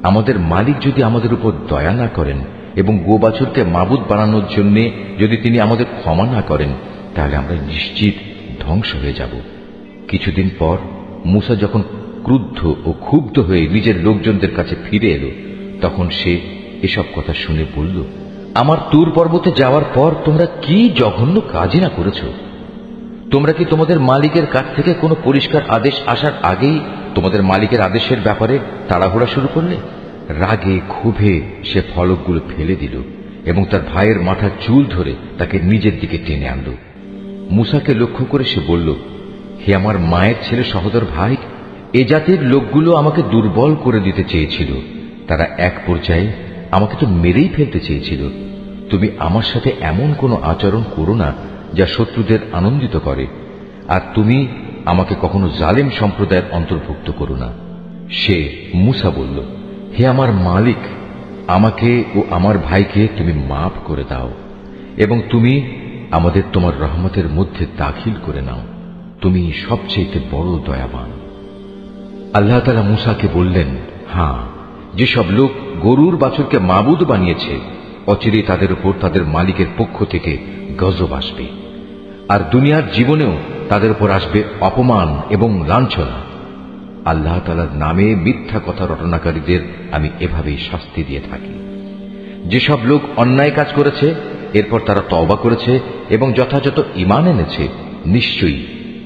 আমাদের মালিক যদি আমাদের উপর দয়া না করেন এবং গোবাছুরকে মাবুদ বানানোর জন্য যদি তিনি আমাদের ক্ষমা না করেন, তাহলে আমরা নিশ্চিত ধ্বংস হয়ে যাব। কিছুদিন পর মূসা যখন ক্রুদ্ধ ও ক্ষুব্ধ হয়ে নিজের লোকজনদের কাছে ফিরে এলো, তখন সে এসব কথা শুনে বলল, আমার তুর পর্বতে যাওয়ার পর তোমরা কি জঘন্য কাজই না করেছ? তোমরা কি তোমাদের মালিকের কাছ থেকে কোনো পরিষ্কার আদেশ আসার আগেই তোমাদের মালিকের আদেশের ব্যাপারে তাড়াহুড়া শুরু করলে? রাগে ক্ষোভে সে ফলকগুলো ফেলে দিল এবং তার ভাইয়ের মাথার চুল ধরে তাকে নিজের দিকে টেনে আনল। মূসাকে লক্ষ্য করে সে বলল, হে আমার মায়ের ছেলে সহোদর ভাই, এ জাতির লোকগুলো আমাকে দুর্বল করে দিতে চেয়েছিল। তারা এক পর্যায়ে আমাকে তো মেরেই ফেলতে চেয়েছিল। তুমি আমার সাথে এমন কোনো আচরণ করো না যা শত্রুদের আনন্দিত করে, আর তুমি আমাকে কখনো জালেম সম্প্রদায়ের অন্তর্ভুক্ত করো না। সে মূসা বলল, হে আমার মালিক, আমাকে ও আমার ভাইকে তুমি মাফ করে দাও এবং তুমি আমাদের তোমার রহমতের মধ্যে দাখিল করে নাও। তুমি সবচেয়ে বড় দয়াবান। আল্লাহ তাআলা মূসাকে বললেন, হ্যাঁ, যেসব লোক গরুর বাছুরকে মাবুদ বানিয়েছে, অচিরেই তাদের উপর তাদের মালিকের পক্ষ থেকে গজব আসবে, আর দুনিয়ার জীবনেও তাদের উপর আসবে অপমান এবং লাঞ্ছনা। আল্লাহ তাআলার নামে মিথ্যা কথা রটনাকারীদের আমি এভাবেই শাস্তি দিয়ে থাকি। যেসব লোক অন্যায় কাজ করেছে, এরপর তারা তওবা করেছে এবং যথাযথ ঈমান এনেছে, নিশ্চয়ই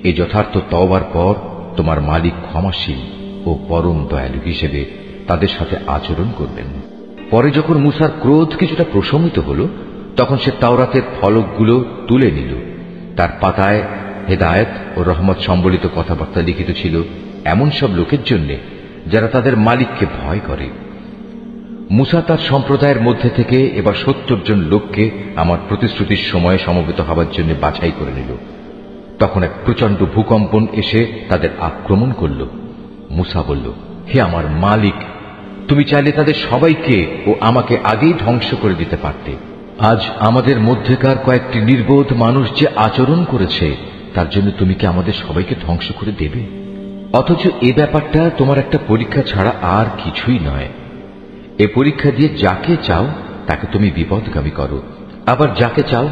এই যথার্থ তওবার পর তোমার মালিক ক্ষমাশীল ও পরম দয়ালু হিসেবে তাদের সাথে আচরণ করবেন। পরে যখন মূসার ক্রোধ কিছুটা প্রশমিত হল, তখন সে তাওরাতের ফলকগুলো তুলে নিল। তার পাতায় হেদায়েত ও রহমত সম্বলিত কথাবার্তা লিখিত ছিল এমন সব লোকের জন্য যারা তাদের মালিককে ভয় করে। মুসা তার সম্প্রদায়ের মধ্যে থেকে এবার ৭০ জন লোককে আমার প্রতিশ্রুতির সময়ে সমবেত হওয়ার জন্য বাছাই করে নিল। তখন এক প্রচন্ড ভূকম্পন এসে তাদের আক্রমণ করল। মুসা বলল, হে আমার মালিক, তুমি চাইলে তাদের সবাইকে ও আমাকে আগেই ধ্বংস করে দিতে পারতে। আজ আমাদের মধ্যেকার কয়েকটি নির্বোধ মানুষ যে আচরণ করেছে তার জন্য তুমি কি আমাদের সবাইকে ধ্বংস করে দেবে? অথচ এ ব্যাপারটা তোমার একটা পরীক্ষা ছাড়া আর কিছুই নয়। এ পরীক্ষা দিয়ে যাকে চাও তাকে তুমি বিপদগামী করো, আবার যাকে চাও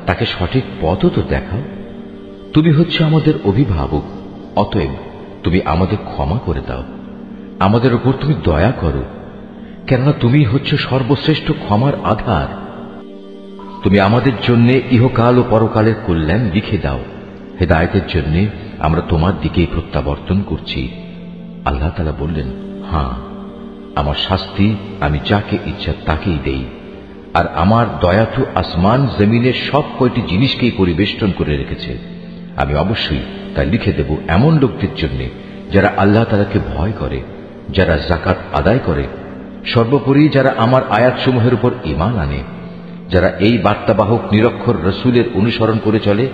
তাকে সঠিক পথও তো দেখাও। তুমি হচ্ছে আমাদের অভিভাবক, অতএব তুমি আমাদের ক্ষমা করে দাও, আমাদের উপর তুমি দয়া করো, কেননা তুমি হচ্ছে সর্বশ্রেষ্ঠ ক্ষমার আধার। তুমি আমাদের জন্য ইহকাল ও পরকালের কল্যাণ লিখে দাও। হেদায়েতের জন্য আমরা তোমার দিকেই প্রত্যাবর্তন করছি। আল্লাহ তাআলা বললেন, হ্যাঁ, আমার শাস্তি আমি যাকে ইচ্ছা তাকেই দেই, আর আমার দয়া তো আসমান জমিনের সব কয়টি জিনিসকেই পরিবেষ্টন করে রেখেছে। আমি অবশ্যই তা লিখে দেব এমন লোকদের জন্য যারা আল্লাহ তাআলাকে ভয় করে, যারা যাকাত আদায় করে, সর্বোপরি যারা আমার আয়াতসমূহের উপর ঈমান আনে, যারা এই বার্তাবাহক নিরক্ষর রসুলের অনুসরণ করে চলে,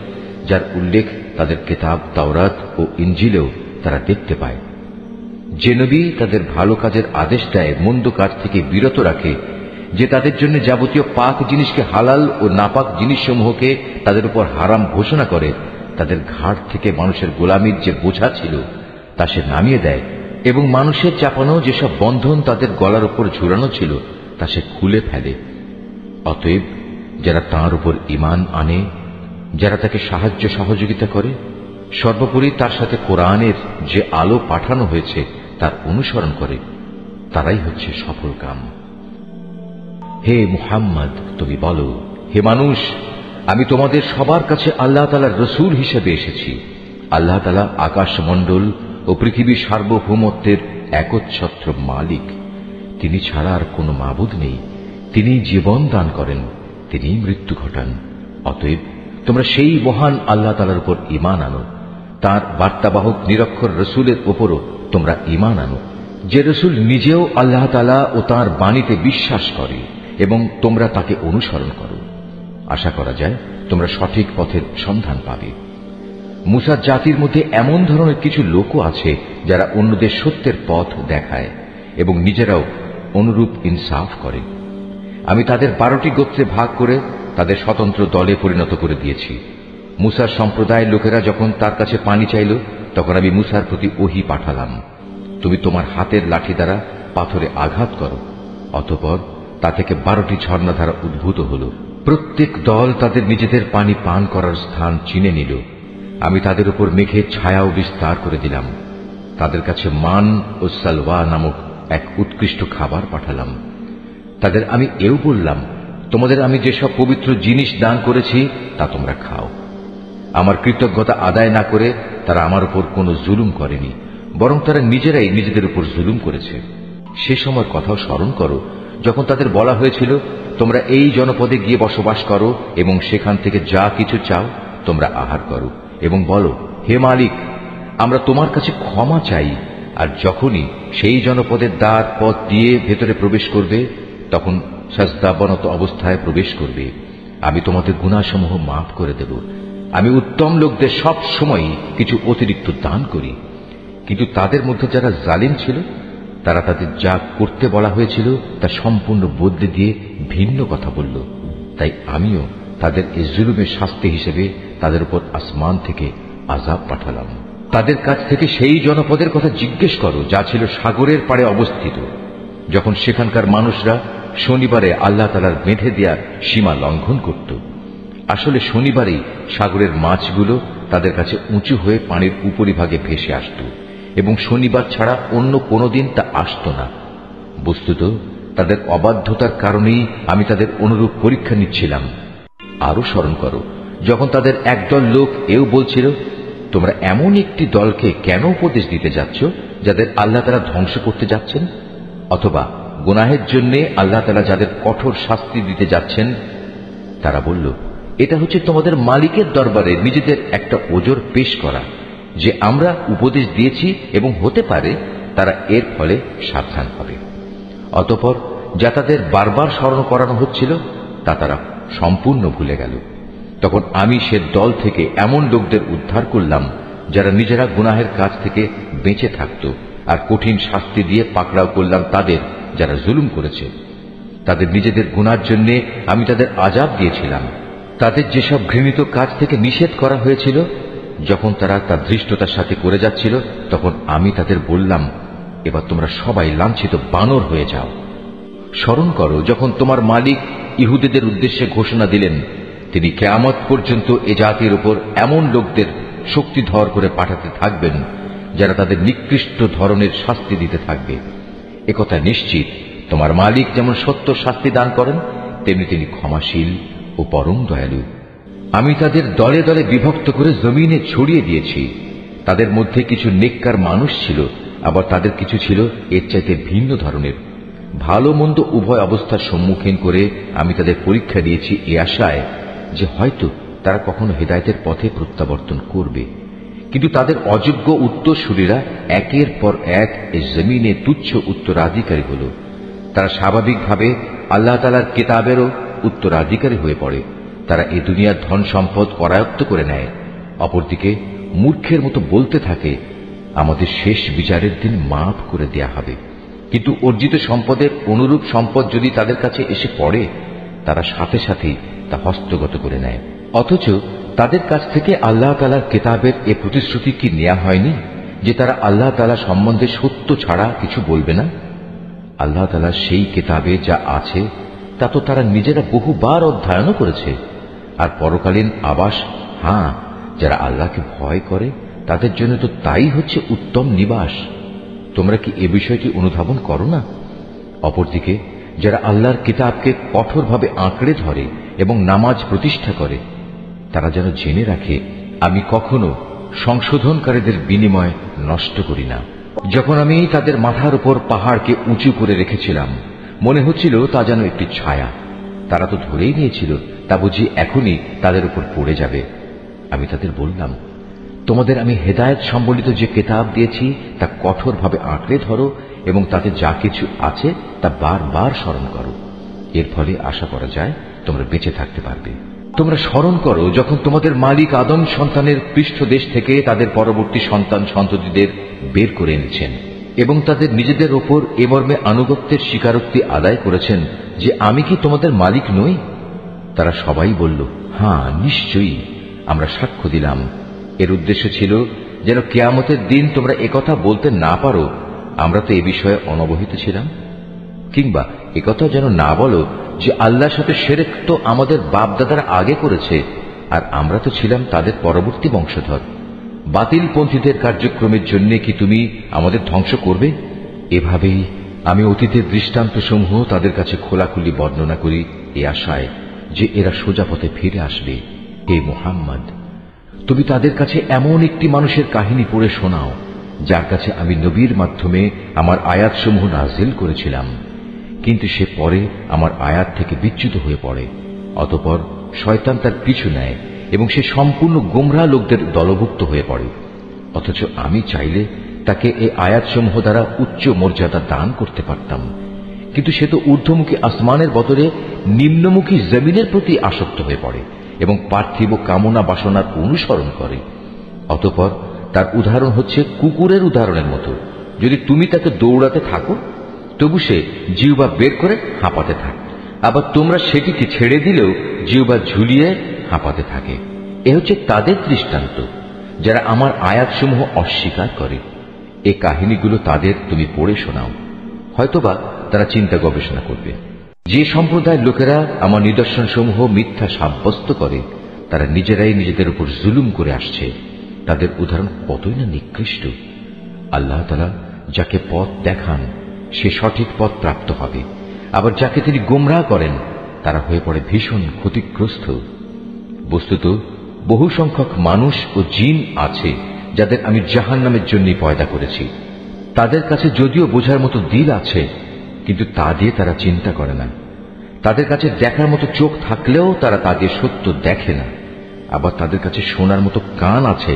যার উল্লেখ তাদের কিতাব তাওরাত ও ইনজিলেও তারা দেখতে পায়। যে নবী তাদের ভালো কাজের আদেশ দেয়, মন্দ কাজ থেকে বিরত রাখে, যে তাদের জন্য যাবতীয় পাক জিনিসকে হালাল ও নাপাক জিনিসসমূহকে তাদের উপর হারাম ঘোষণা করে, তাদের ঘাড় থেকে মানুষের গোলামির যে বোঝা ছিল তা সে নামিয়ে দেয়, এবং মানুষের চাপানো যেসব বন্ধন তাদের গলার উপর ঝুলানো ছিল তা সে খুলে ফেলে। অতএব যারা তাঁর উপর ঈমান আনে, যারা তাকে সাহায্য সহযোগিতা করে, সর্বোপরি তার সাথে কোরআনের যে আলো পাঠানো হয়েছে তার অনুসরণ করে, তারাই হচ্ছে সফলকাম। হে মুহাম্মদ, তুমি বলো, হে মানুষ, আমি তোমাদের সবার কাছে আল্লাহ তাআলার রসুল হিসেবে এসেছি। আল্লাহ তাআলা আকাশমণ্ডল ও পৃথিবীর সার্বভৌমত্বের একচ্ছত্র মালিক। তিনি ছাড়া আর কোনো মাবুদ নেই। তিনি জীবন দান করেন, তিনি মৃত্যু ঘটান। অতএব তোমরা সেই মহান আল্লাহ তাআলার উপর ঈমান আনো, তার বার্তাবাহক নিরক্ষর রসুলের উপরও তোমরা ঈমান আনো, যে রসুল নিজেও আল্লাহ তাআলা ও তাঁর বাণীতে বিশ্বাস করে এবং তোমরা তাকে অনুসরণ করো। আশা করা যায় তোমরা সঠিক পথের সন্ধান পাবে। মুসার জাতির মধ্যে এমন ধরনের কিছু লোকও আছে যারা অন্যদের সত্যের পথ দেখায় এবং নিজেরাও অনুরূপ ইনসাফ করে। আমি তাদের 12টি গোত্রে ভাগ করে তাদের স্বতন্ত্র দলে পরিণত করে দিয়েছি। মুসার সম্প্রদায়ের লোকেরা যখন তার কাছে পানি চাইল, তখন আমি মুসার প্রতি ওহী পাঠালাম, তুমি তোমার হাতের লাঠি দ্বারা পাথরে আঘাত করো। অতঃপর তা থেকে 12টি ঝর্ণাধারা উদ্ভূত হল। প্রত্যেক দল তাদের নিজেদের পানি পান করার স্থান চিনে নিল। আমি তাদের উপর মেঘের ছায়াও বিস্তার করে দিলাম। তাদের কাছে মান ও সালওয়া নামক এক উৎকৃষ্ট খাবার পাঠালাম। তাদের আমি এও বললাম, তোমাদের আমি যেসব পবিত্র জিনিস দান করেছি তা তোমরা খাও। আমার কৃতজ্ঞতা আদায় না করে তারা আমার উপর কোনো জুলুম করেনি, বরং তারা নিজেরাই নিজেদের উপর জুলুম করেছে। সে সময় কথাও স্মরণ করো যখন তাদের বলা হয়েছিল, তোমরা এই জনপদে গিয়ে বসবাস করো এবং সেখান থেকে যা কিছু চাও তোমরা আহার করো, এবং বলো, হে মালিক, আমরা তোমার কাছে ক্ষমা চাই। আর যখনই সেই জনপদের দ্বার পথ দিয়ে ভেতরে প্রবেশ করবে, তখন সাজদাবনত অবস্থায় প্রবেশ করবে। আমি তোমাদের গুনাহসমূহ মাফ করে দেব। আমি উত্তম লোকদের সব সময় কিছু অতিরিক্ত দান করি। কিন্তু তাদের মধ্যে যারা জালিম ছিল, তারা তাদের যা করতে বলা হয়েছিল তা সম্পূর্ণ বদলে দিয়ে ভিন্ন কথা বলল। তাই আমিও তাদের এই জুলুমের শাস্তি হিসেবে তাদের উপর আসমান থেকে আযাব পাঠালাম। তাদের কাছ থেকে সেই জনপদের কথা জিজ্ঞেস করো যা ছিল সাগরের পাড়ে অবস্থিত, যখন সেখানকার মানুষরা শনিবারে আল্লাহ তাআলার বেঁধে দেয়া সীমা লঙ্ঘন করত। আসলে শনিবারেই সাগরের মাছগুলো তাদের কাছে উঁচু হয়ে পানির উপরিভাগে ভেসে আসত, এবং শনিবার ছাড়া অন্য কোনো দিন তা আসত না। বস্তুত তাদের অবাধ্যতার কারণেই আমি তাদের অনুরূপ পরীক্ষা নিচ্ছিলাম। আরো স্মরণ করো যখন তাদের একদল লোক এও বলছিল, তোমরা এমন একটি দলকে কেন উপদেশ দিতে যাচ্ছ যাদের আল্লাহ তাআলা ধ্বংস করতে যাচ্ছেন, অথবা গুনাহের জন্য আল্লাহ তাআলা যাদের কঠোর শাস্তি দিতে যাচ্ছেন। তারা বলল, এটা হচ্ছে তোমাদের মালিকের দরবারে নিজেদের একটা ওজর পেশ করা যে আমরা উপদেশ দিয়েছি, এবং হতে পারে তারা এর ফলে সাবধান হবে। অতঃপর যা তাদের বারবার স্মরণ করানো হচ্ছিল তা তারা সম্পূর্ণ ভুলে গেল। তখন আমি সে দল থেকে এমন লোকদের উদ্ধার করলাম যারা নিজেরা গুনাহের কাজ থেকে বেঁচে থাকত, আর কঠিন শাস্তি দিয়ে পাকড়াও করলাম তাদের যারা জুলুম করেছে। তাদের নিজেদের গুনার জন্য আমি তাদের আযাব দিয়েছিলাম। তাদের যেসব ঘৃণিত কাজ থেকে নিষেধ করা হয়েছিল, যখন তারা তা ধৃষ্টতার সাথে করে যাচ্ছিল, তখন আমি তাদের বললাম, এবার তোমরা সবাই লাঞ্ছিত বানর হয়ে যাও। স্মরণ করো যখন তোমার মালিক ইহুদিদের উদ্দেশ্যে ঘোষণা দিলেন তিনি কিয়ামত পর্যন্ত এ জাতির উপর এমন লোকদের শক্তিধর করে পাঠাতে থাকবেন যারা তাদের নিকৃষ্ট ধরনের শাস্তি দিতে থাকবে। একথা নিশ্চিত তোমার মালিক যেমন সত্য শাস্তি দান করেন, তেমনি তিনি ক্ষমাশীল ও পরম দয়ালু। আমি তাদের দলে দলে বিভক্ত করে জমিনে ছড়িয়ে দিয়েছি। তাদের মধ্যে কিছু নেককার মানুষ ছিল, আবার তাদের কিছু ছিল এর চাইতে ভিন্ন ধরনের। ভালো মন্দ উভয় অবস্থার সম্মুখীন করে আমি তাদের পরীক্ষা দিয়েছি এ আশায় যে হয়তো তারা কখনো হেদায়েতের পথে প্রত্যাবর্তন করবে। কিন্তু তাদের অযোগ্য উত্তরসূরিরা একের পর এক এই জমিনে তুচ্ছ উত্তরাধিকারী হল। তারা স্বাভাবিকভাবে আল্লাহ তাআলার কিতাবেরও উত্তরাধিকারী হয়ে পড়ে। তারা এই দুনিয়ার ধন সম্পদ করায়ত্ত করে নেয়। অপরদিকে মূর্খের মতো বলতে থাকে, আমাদের শেষ বিচারের দিন মাফ করে দেয়া হবে। কিন্তু অর্জিত সম্পদের অনুরূপ সম্পদ যদি তাদের কাছে এসে পড়ে, তারা সাথে সাথেই তা হস্তগত করে নেয়। অথচ তাদের কাছ থেকে আল্লাহ তাআলার কিতাবের এ প্রতিশ্রুতি কি নেওয়া হয়নি যে তারা আল্লাহ তাআলা সম্বন্ধে সত্য ছাড়া কিছু বলবে না? আল্লাহ তাআলা সেই কিতাবে যা আছে তা তো তারা নিজেরা বহুবার অধ্যয়নও করেছে। আর পরকালীন আবাস, হ্যাঁ, যারা আল্লাহকে ভয় করে তাদের জন্য তো তাই হচ্ছে উত্তম নিবাস। তোমরা কি এ বিষয়টি অনুধাবন করো না? অপরদিকে যারা আল্লাহর কিতাবকে কঠোরভাবে আঁকড়ে ধরে এবং নামাজ প্রতিষ্ঠা করে, তারা যেন জেনে রাখে আমি কখনো সংশোধনকারীদের বিনিময় নষ্ট করি না। যখন আমি তাদের মাথার উপর পাহাড়কে উঁচু করে রেখেছিলাম, মনে হচ্ছিল তা যেন একটি ছায়া। তারা তো ধরেই নিয়েছিল তা বুঝি এখনই তাদের উপর পড়ে যাবে। আমি তাদের বললাম, তোমাদের আমি হেদায়েত সম্বলিত যে কিতাব দিয়েছি তা কঠোরভাবে আঁকড়ে ধরো এবং তাতে যা কিছু আছে তা বারবার স্মরণ করো। এর ফলে আশা করা যায় তোমরা বেঁচে থাকতে পারবে। তোমরা স্মরণ করো যখন তোমাদের মালিক আদম সন্তানের পৃষ্ঠদেশ থেকে তাদের পরবর্তী সন্তান সন্ততিদের বের করে এনেছেন এবং তাদের নিজেদের ওপর এ মর্মে আনুগত্যের স্বীকারোক্তি আদায় করেছেন যে আমি কি তোমাদের মালিক নই? তারা সবাই বলল, হ্যাঁ, নিশ্চয়ই আমরা সাক্ষ্য দিলাম। এর উদ্দেশ্য ছিল যেন কিয়ামতের দিন তোমরা একথা বলতে না পারো আমরা তো এ বিষয়ে অনবহিত ছিলাম, কিংবা একথা যেন না বলো যে আল্লাহর সাথে শিরক তো আমাদের বাপদাদারা আগে করেছে আর আমরা তো ছিলাম তাদের পরবর্তী বংশধর। বাতিলপন্থীদের কার্যক্রমের জন্য কি তুমি আমাদের ধ্বংস করবে? এভাবেই আমি অতীতের দৃষ্টান্তসমূহ তাদের কাছে খোলাখুলি বর্ণনা করি এ আশায় যে এরা সোজা পথে ফিরে আসবে। হে মুহাম্মদ, তুমি তাদের কাছে এমন একটি মানুষের কাহিনী পড়ে শোনাও যার কাছে আমি নবীর মাধ্যমে আমার আয়াতসমূহ নাজিল করেছিলাম, কিন্তু সে পরে আমার আয়াত থেকে বিচ্যুত হয়ে পড়ে। অতঃপর শয়তান তার পিছু নেয় এবং সে সম্পূর্ণ গোমরাহ লোকদের দলভুক্ত হয়ে পড়ে। অথচ আমি চাইলে তাকে এই আয়াতসমূহ দ্বারা উচ্চ মর্যাদা দান করতে পারতাম, কিন্তু সে তো ঊর্ধ্বমুখী আসমানের বদলে নিম্নমুখী জমিনের প্রতি আসক্ত হয়ে পড়ে এবং পার্থিব কামনা বাসনার অনুসরণ করে। অতঃপর তার উদাহরণ হচ্ছে কুকুরের উদাহরণের মতো। যদি তুমি তাকে দৌড়াতে থাকো, তবু সে জিহ্বা বের করে হাঁপাতে থাকে, আবার তোমরা সেটিকে ছেড়ে দিলেও জিহ্বা ঝুলিয়ে হাঁপাতে থাকে। এ হচ্ছে তাদের দৃষ্টান্ত যারা আমার আয়াতসমূহ অস্বীকার করে। এ কাহিনীগুলো তাদের তুমি পড়ে শোনাও, হয়তোবা তারা চিন্তা গবেষণা করবে। যে সম্প্রদায়ের লোকেরা আমার নিদর্শনসমূহ মিথ্যা সাব্যস্ত করে তারা নিজেরাই নিজেদের উপর জুলুম করে আসছে। তাদের উদাহরণ কতই না নিকৃষ্ট। আল্লাহ তাআলা যাকে পথ দেখান সে সঠিক পথ প্রাপ্ত হবে, আবার যাকে তিনি গোমরাহ করেন তারা হয়ে পড়ে ভীষণ ক্ষতিগ্রস্ত। বস্তুত বহু সংখ্যক মানুষ ও জিন আছে যাদের আমি জাহান্নামের জন্য পয়দা করেছি। তাদের কাছে যদিও বোঝার মতো দিল আছে, কিন্তু তা দিয়ে তারা চিন্তা করে না। তাদের কাছে দেখার মতো চোখ থাকলেও তারা তা দিয়ে সত্য দেখে না। আবার তাদের কাছে শোনার মতো কান আছে,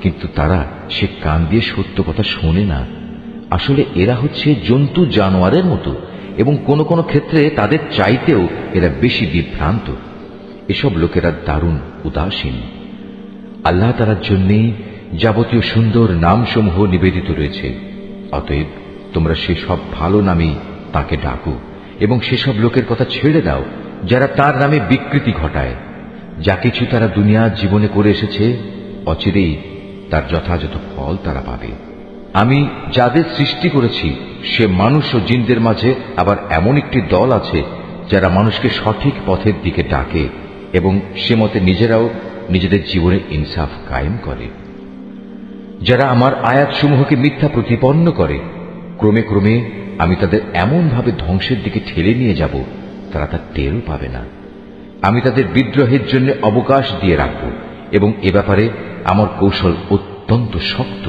কিন্তু তারা সে কান দিয়ে সত্য কথা শোনে না। আসলে এরা হচ্ছে জন্তু জানোয়ারের মতো এবং কোন কোন ক্ষেত্রে তাদের চাইতেও এরা বেশি বিভ্রান্ত। এসব লোকেরা দারুণ উদাসীন। আল্লাহ তাআলার জন্যই যাবতীয় সুন্দর নামসমূহ নিবেদিত রয়েছে। অতএব তোমরা সেসব ভালো নামেই তাকে ডাকো এবং সেসব লোকের কথা ছেড়ে দাও যারা তার নামে বিকৃতি ঘটায়। যা কিছু তারা দুনিয়া জীবনে করে এসেছে অচিরেই তার যথাযথ ফল তারা পাবে। আমি যাদের সৃষ্টি করেছি সে মানুষ ও জিনদের মাঝে আবার এমন একটি দল আছে যারা মানুষকে সঠিক পথের দিকে ডাকে এবং সে মতে নিজেরাও নিজেদের জীবনে ইনসাফ কায়েম করে। যারা আমার আয়াতসমূহকে মিথ্যা প্রতিপন্ন করে ক্রমে ক্রমে আমি তাদের এমন ভাবে ধ্বংসের দিকে ঠেলে নিয়ে যাব তারা তা টেরও পাবে না। আমি তাদের বিদ্রোহের জন্য অবকাশ দিয়ে রাখব এবং এ ব্যাপারে আমার কৌশল অত্যন্ত শক্ত।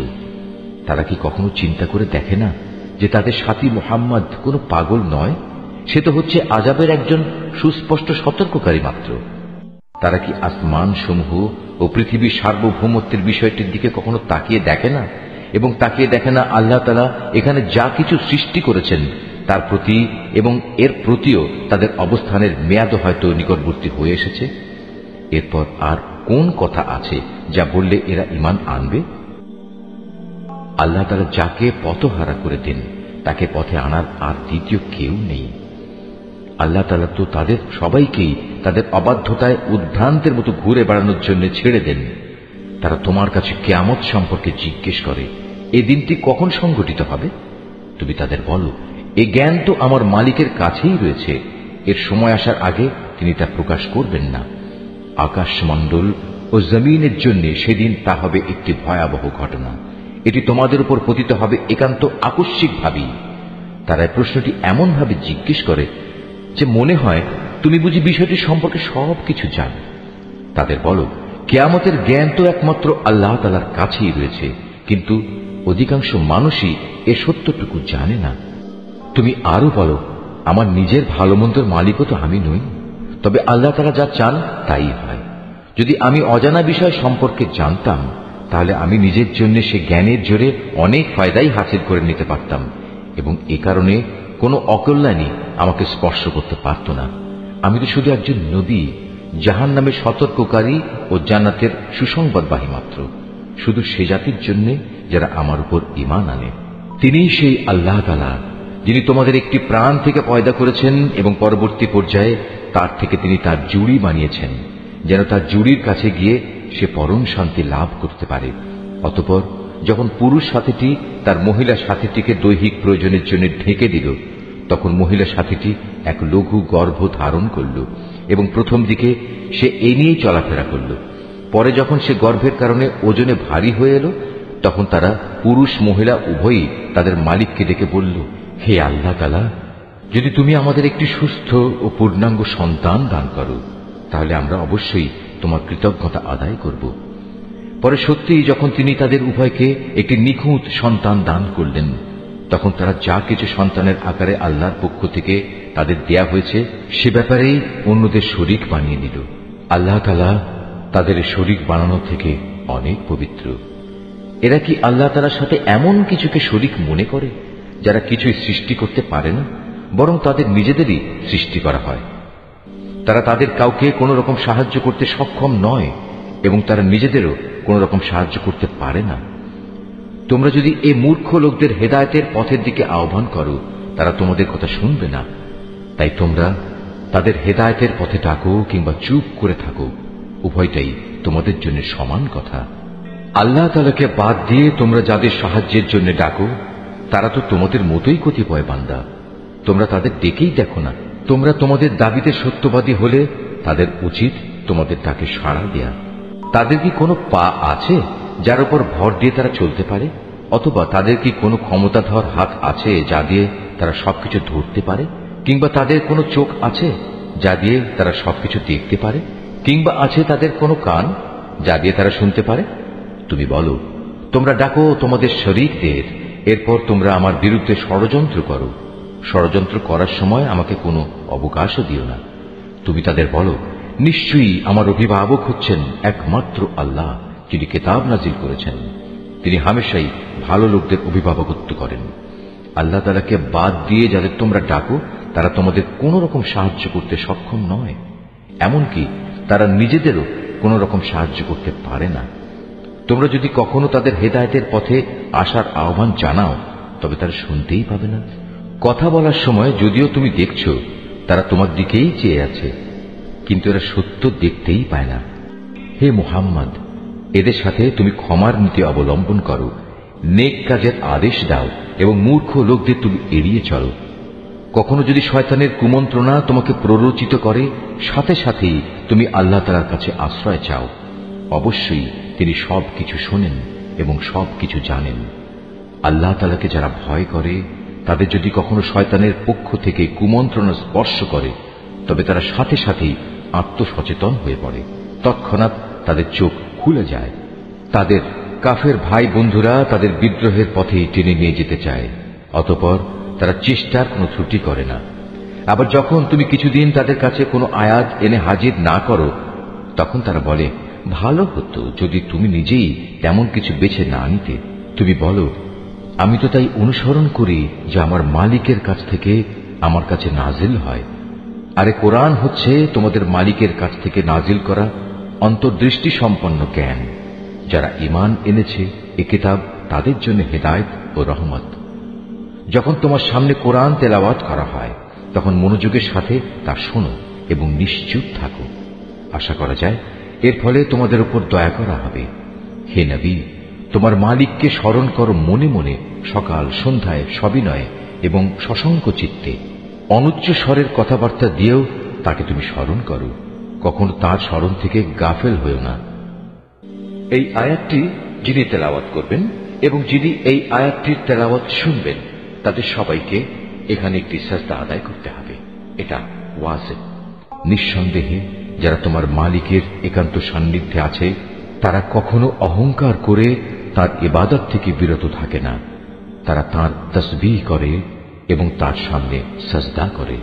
তারা কি কখনো চিন্তা করে দেখে না যে তাদের সাথী মুহাম্মদ কোনো পাগল নয়, সে তো হচ্ছে আযাবের একজন সুস্পষ্ট সতর্ককারী মাত্র। তারা কি আসমান সমূহ ও পৃথিবীর সার্বভৌমত্বের বিষয়টির দিকে কখনো তাকিয়ে দেখে না এবং তাকিয়ে দেখে না আল্লাহ তাআলা এখানে যা কিছু সৃষ্টি করেছেন তার প্রতি এবং এর প্রতিও তাদের অবস্থানের মেয়াদ হয়তো নিকটবর্তী হয়ে এসেছে। এরপর আর কোন কথা আছে যা বললে এরা ঈমান আনবে? আল্লাহ তাআলা যাকে পথহারা করে দেন তাকে পথে আনার আর দ্বিতীয় কেউ নেই। আল্লাহ তাআলা তো তাদের সবাইকেই তাদের অবাধ্যতায় উদ্ভ্রান্তের মতো ঘুরে বেড়ানোর জন্য ছেড়ে দেন। তারা তোমার কাছে কিয়ামত সম্পর্কে জিজ্ঞেস করে, এ দিনটি কখন সংঘটিত হবে? তুমি তাদের বলো, এ জ্ঞান তো আমার মালিকের কাছেই রয়েছে, এর সময় আসার আগে তিনি তা প্রকাশ করবেন না। আকাশমণ্ডল ও জমিনের জন্য সেদিন তা হবে একটি ভয়াবহ ঘটনা। এটি তোমাদের উপর পতিত হবে একান্ত আকস্মিকভাবেই। তারা এই প্রশ্নটি এমন ভাবে জিজ্ঞেস করে যে মনে হয় তুমি বুঝি বিষয়টি সম্পর্কে সবকিছু জানো। তাদের বলো, কিয়ামতের জ্ঞান তো একমাত্র আল্লাহ তাআলার কাছেই রয়েছে, কিন্তু অধিকাংশ মানুষই এ সত্যটুকু জানে না। তুমি আরো বলো, আমার নিজের ভালো মন্দর মালিকও তো আমি নই, তবে আল্লাহ তাআলা যা চান তাই হয়। যদি আমি অজানা বিষয় সম্পর্কে জানতাম তাহলে আমি নিজের জন্য সে জ্ঞানের জোরে অনেক ফায়দাই হাসিল করে নিতে পারতাম এবং এ কারণে কোনো অকল্যাণই আমাকে স্পর্শ করতে পারত না। আমি তো শুধু একজন নবী, জাহান্নামের সতর্ককারী ও জান্নাতের সুসংবাদবাহী মাত্র, শুধু সে জাতির জন্য যারা আমার উপর ঈমান আনে। তিনিই সেই আল্লাহ তাআলা যিনি তোমাদের একটি প্রাণ থেকে পয়দা করেছেন এবং পরবর্তী পর্যায়ে তার থেকে তিনি তার জুড়ি বানিয়েছেন যেন তার জুড়ির কাছে গিয়ে সে পরম শান্তি লাভ করতে পারে। অতঃপর যখন পুরুষ সাথীটি তার মহিলা সাথীটিকে দৈহিক প্রয়োজনের জন্য ঢেকে দিল তখন মহিলা সাথীটি এক লঘু গর্ভ ধারণ করল এবং প্রথম দিকে সে এ নিয়েই চলাফেরা করল। পরে যখন সে গর্ভের কারণে ওজনে ভারী হয়ে এলো তখন তারা পুরুষ মহিলা উভয়ই তাদের মালিককে ডেকে বলল, হে আল্লাহ তাআলা, যদি তুমি আমাদের একটি সুস্থ ও পূর্ণাঙ্গ সন্তান দান করো তাহলে আমরা অবশ্যই তোমার কৃতজ্ঞতা আদায় করব। পরে সত্যিই যখন তিনি তাদের উভয়কে একটি নিখুঁত সন্তান দান করলেন তখন তারা যা কিছু সন্তানের আকারে আল্লাহর পক্ষ থেকে তাদের দেয়া হয়েছে সে ব্যাপারেই অন্যদের শরীক বানিয়ে নিল। আল্লাহ তাআলা তাদের শরীক বানানো থেকে অনেক পবিত্র। এরা কি আল্লাহ তাআলার সাথে এমন কিছুকে শরীক মনে করে যারা কিছুই সৃষ্টি করতে পারে না, বরং তাদের নিজেদেরই সৃষ্টি করা হয়। তারা তাদের কাউকে কোন রকম সাহায্য করতে সক্ষম নয় এবং তারা নিজেদেরও কোন রকম সাহায্য করতে পারে না। তোমরা যদি এই মূর্খ লোকদের হেদায়েতের পথের দিকে আহ্বান করো তারা তোমাদের কথা শুনবে না। তাই তোমরা তাদের হেদায়েতের পথে ডাকো কিংবা চুপ করে থাকো, উভয়টাই তোমাদের জন্য সমান কথা। আল্লাহ তাআলাকে বাদ দিয়ে তোমরা যাদের সাহায্যের জন্য ডাকো তারা তো তোমাদের মতোই কতিপয় বান্দা, তোমরা তাদের ডেকেই দেখো না। তোমরা তোমাদের দাবিতে সত্যবাদী হলে তাদের উচিত তোমাদের ডাকে সাড়া দেয়া। তাদের কি কোনো পা আছে যার উপর ভর দিয়ে তারা চলতে পারে? অথবা তাদের কি কোনো ক্ষমতাধর হাত আছে যা দিয়ে তারা সবকিছু ধরতে পারে? কিংবা তাদের কোনো চোখ আছে যা দিয়ে তারা সবকিছু দেখতে পারে? কিংবা আছে তাদের কোনো কান যা দিয়ে তারা শুনতে পারে? তুমি বলো, তোমরা ডাকো তোমাদের শরীকদের, এরপর তোমরা আমার বিরুদ্ধে ষড়যন্ত্র করো। ষড়যন্ত্র করার সময় আমাকে কোনো অবকাশও দিও না। তুমি তাদের বলো, নিশ্চয়ই আমার অভিভাবক হচ্ছেন একমাত্র আল্লাহ যিনি কিতাব নাজিল করেছেন। তিনি হামেশাই ভালো লোকদের অভিভাবকত্ব করেন। আল্লাহ তাআলাকে বাদ দিয়ে যাদের তোমরা ডাকো তারা তোমাদের কোন রকম সাহায্য করতে সক্ষম নয়, এমনকি তারা নিজেদেরও কোন রকম সাহায্য করতে পারে না। তোমরা যদি কখনো তাদের হেদায়েতের পথে আসার আহ্বান জানাও, তবে তারা শুনতেই পাবে না। কথা বলার সময় যদিও তুমি দেখছো তারা তোমার দিকেই চেয়ে আছে, কিন্তু এরা সত্য দেখতেই পায় না। হে মুহাম্মদ, এদের সাথে তুমি ক্ষমার নীতি অবলম্বন করো, নেক কাজের আদেশ দাও এবং মূর্খ লোকদের তুমি এড়িয়ে চলো। কখনো যদি শয়তানের কুমন্ত্রণা তোমাকে প্ররোচিত করে, সাথে সাথেই তুমি আল্লাহ তাআলার কাছে আশ্রয় চাও। অবশ্যই তিনি সবকিছু শোনেন এবং সবকিছু জানেন। আল্লাহ তাআলাকে যারা ভয় করে, তাদের যদি কখনো শয়তানের পক্ষ থেকে কুমন্ত্রণা স্পর্শ করে, তবে তারা সাথে সাথেই আত্মসচেতন হয়ে পড়ে। তৎক্ষণাৎ তাদের চোখ খুলে যায়। তাদের কাফের ভাই বন্ধুরা তাদের বিদ্রোহের পথে টেনে নিয়ে যেতে চায়, অতঃপর তারা চেষ্টার কোনো ত্রুটি করে না। আবার যখন তুমি কিছুদিন তাদের কাছে কোনো আয়াত এনে হাজির না করো, তখন তারা বলে, ভালো হতো যদি তুমি নিজেই তেমন কিছু বেছে না নিতে। তুমি বলো, আমি তো তাই অনুসরণ করি যা আমার মালিকের কাছ থেকে আমার কাছে নাজিল হয়। আরে কোরআন হচ্ছে তোমাদের মালিকের কাছ থেকে নাজিল করা অন্তর্দৃষ্টি সম্পন্ন জ্ঞান। যারা ঈমান এনেছে এ কিতাব তাদের জন্য হেদায়েত ও রহমত। যখন তোমার সামনে কোরআন তেলাওয়াত করা হয়, তখন মনোযোগের সাথে তা শোনো এবং নিশ্চুপ থাকো। আশা করা যায় এর ফলে তোমাদের উপর দয়া করা হবে। হে নবী, তোমার মালিককে স্মরণ করো মনে মনে, সকাল সন্ধ্যায় সবিনয়ে এবং সশঙ্ক চিত্তে। অনুচ্চ স্বরের কথাবার্তা দিয়েও তাকে তুমি স্মরণ করো, কখনো তার স্মরণ থেকে গাফেল হয়েও না। এই আয়াতটি যিনি তেলাওয়াত করবেন এবং যিনি এই আয়াতটির তেলাওয়াত শুনবেন, তাদের সবাইকে এখানে একটি সাজদা আদায় করতে হবে। এটা ওয়াজিব। নিঃসন্দেহে যারা তোমার মালিকের একান্ত সান্নিধ্যে আছে, তারা কখনো অহংকার করে তার ইবাদত থেকে বিরত থাকে না। তারা তাঁর তাসবিহ করে এবং তার সামনে সাজদা করে।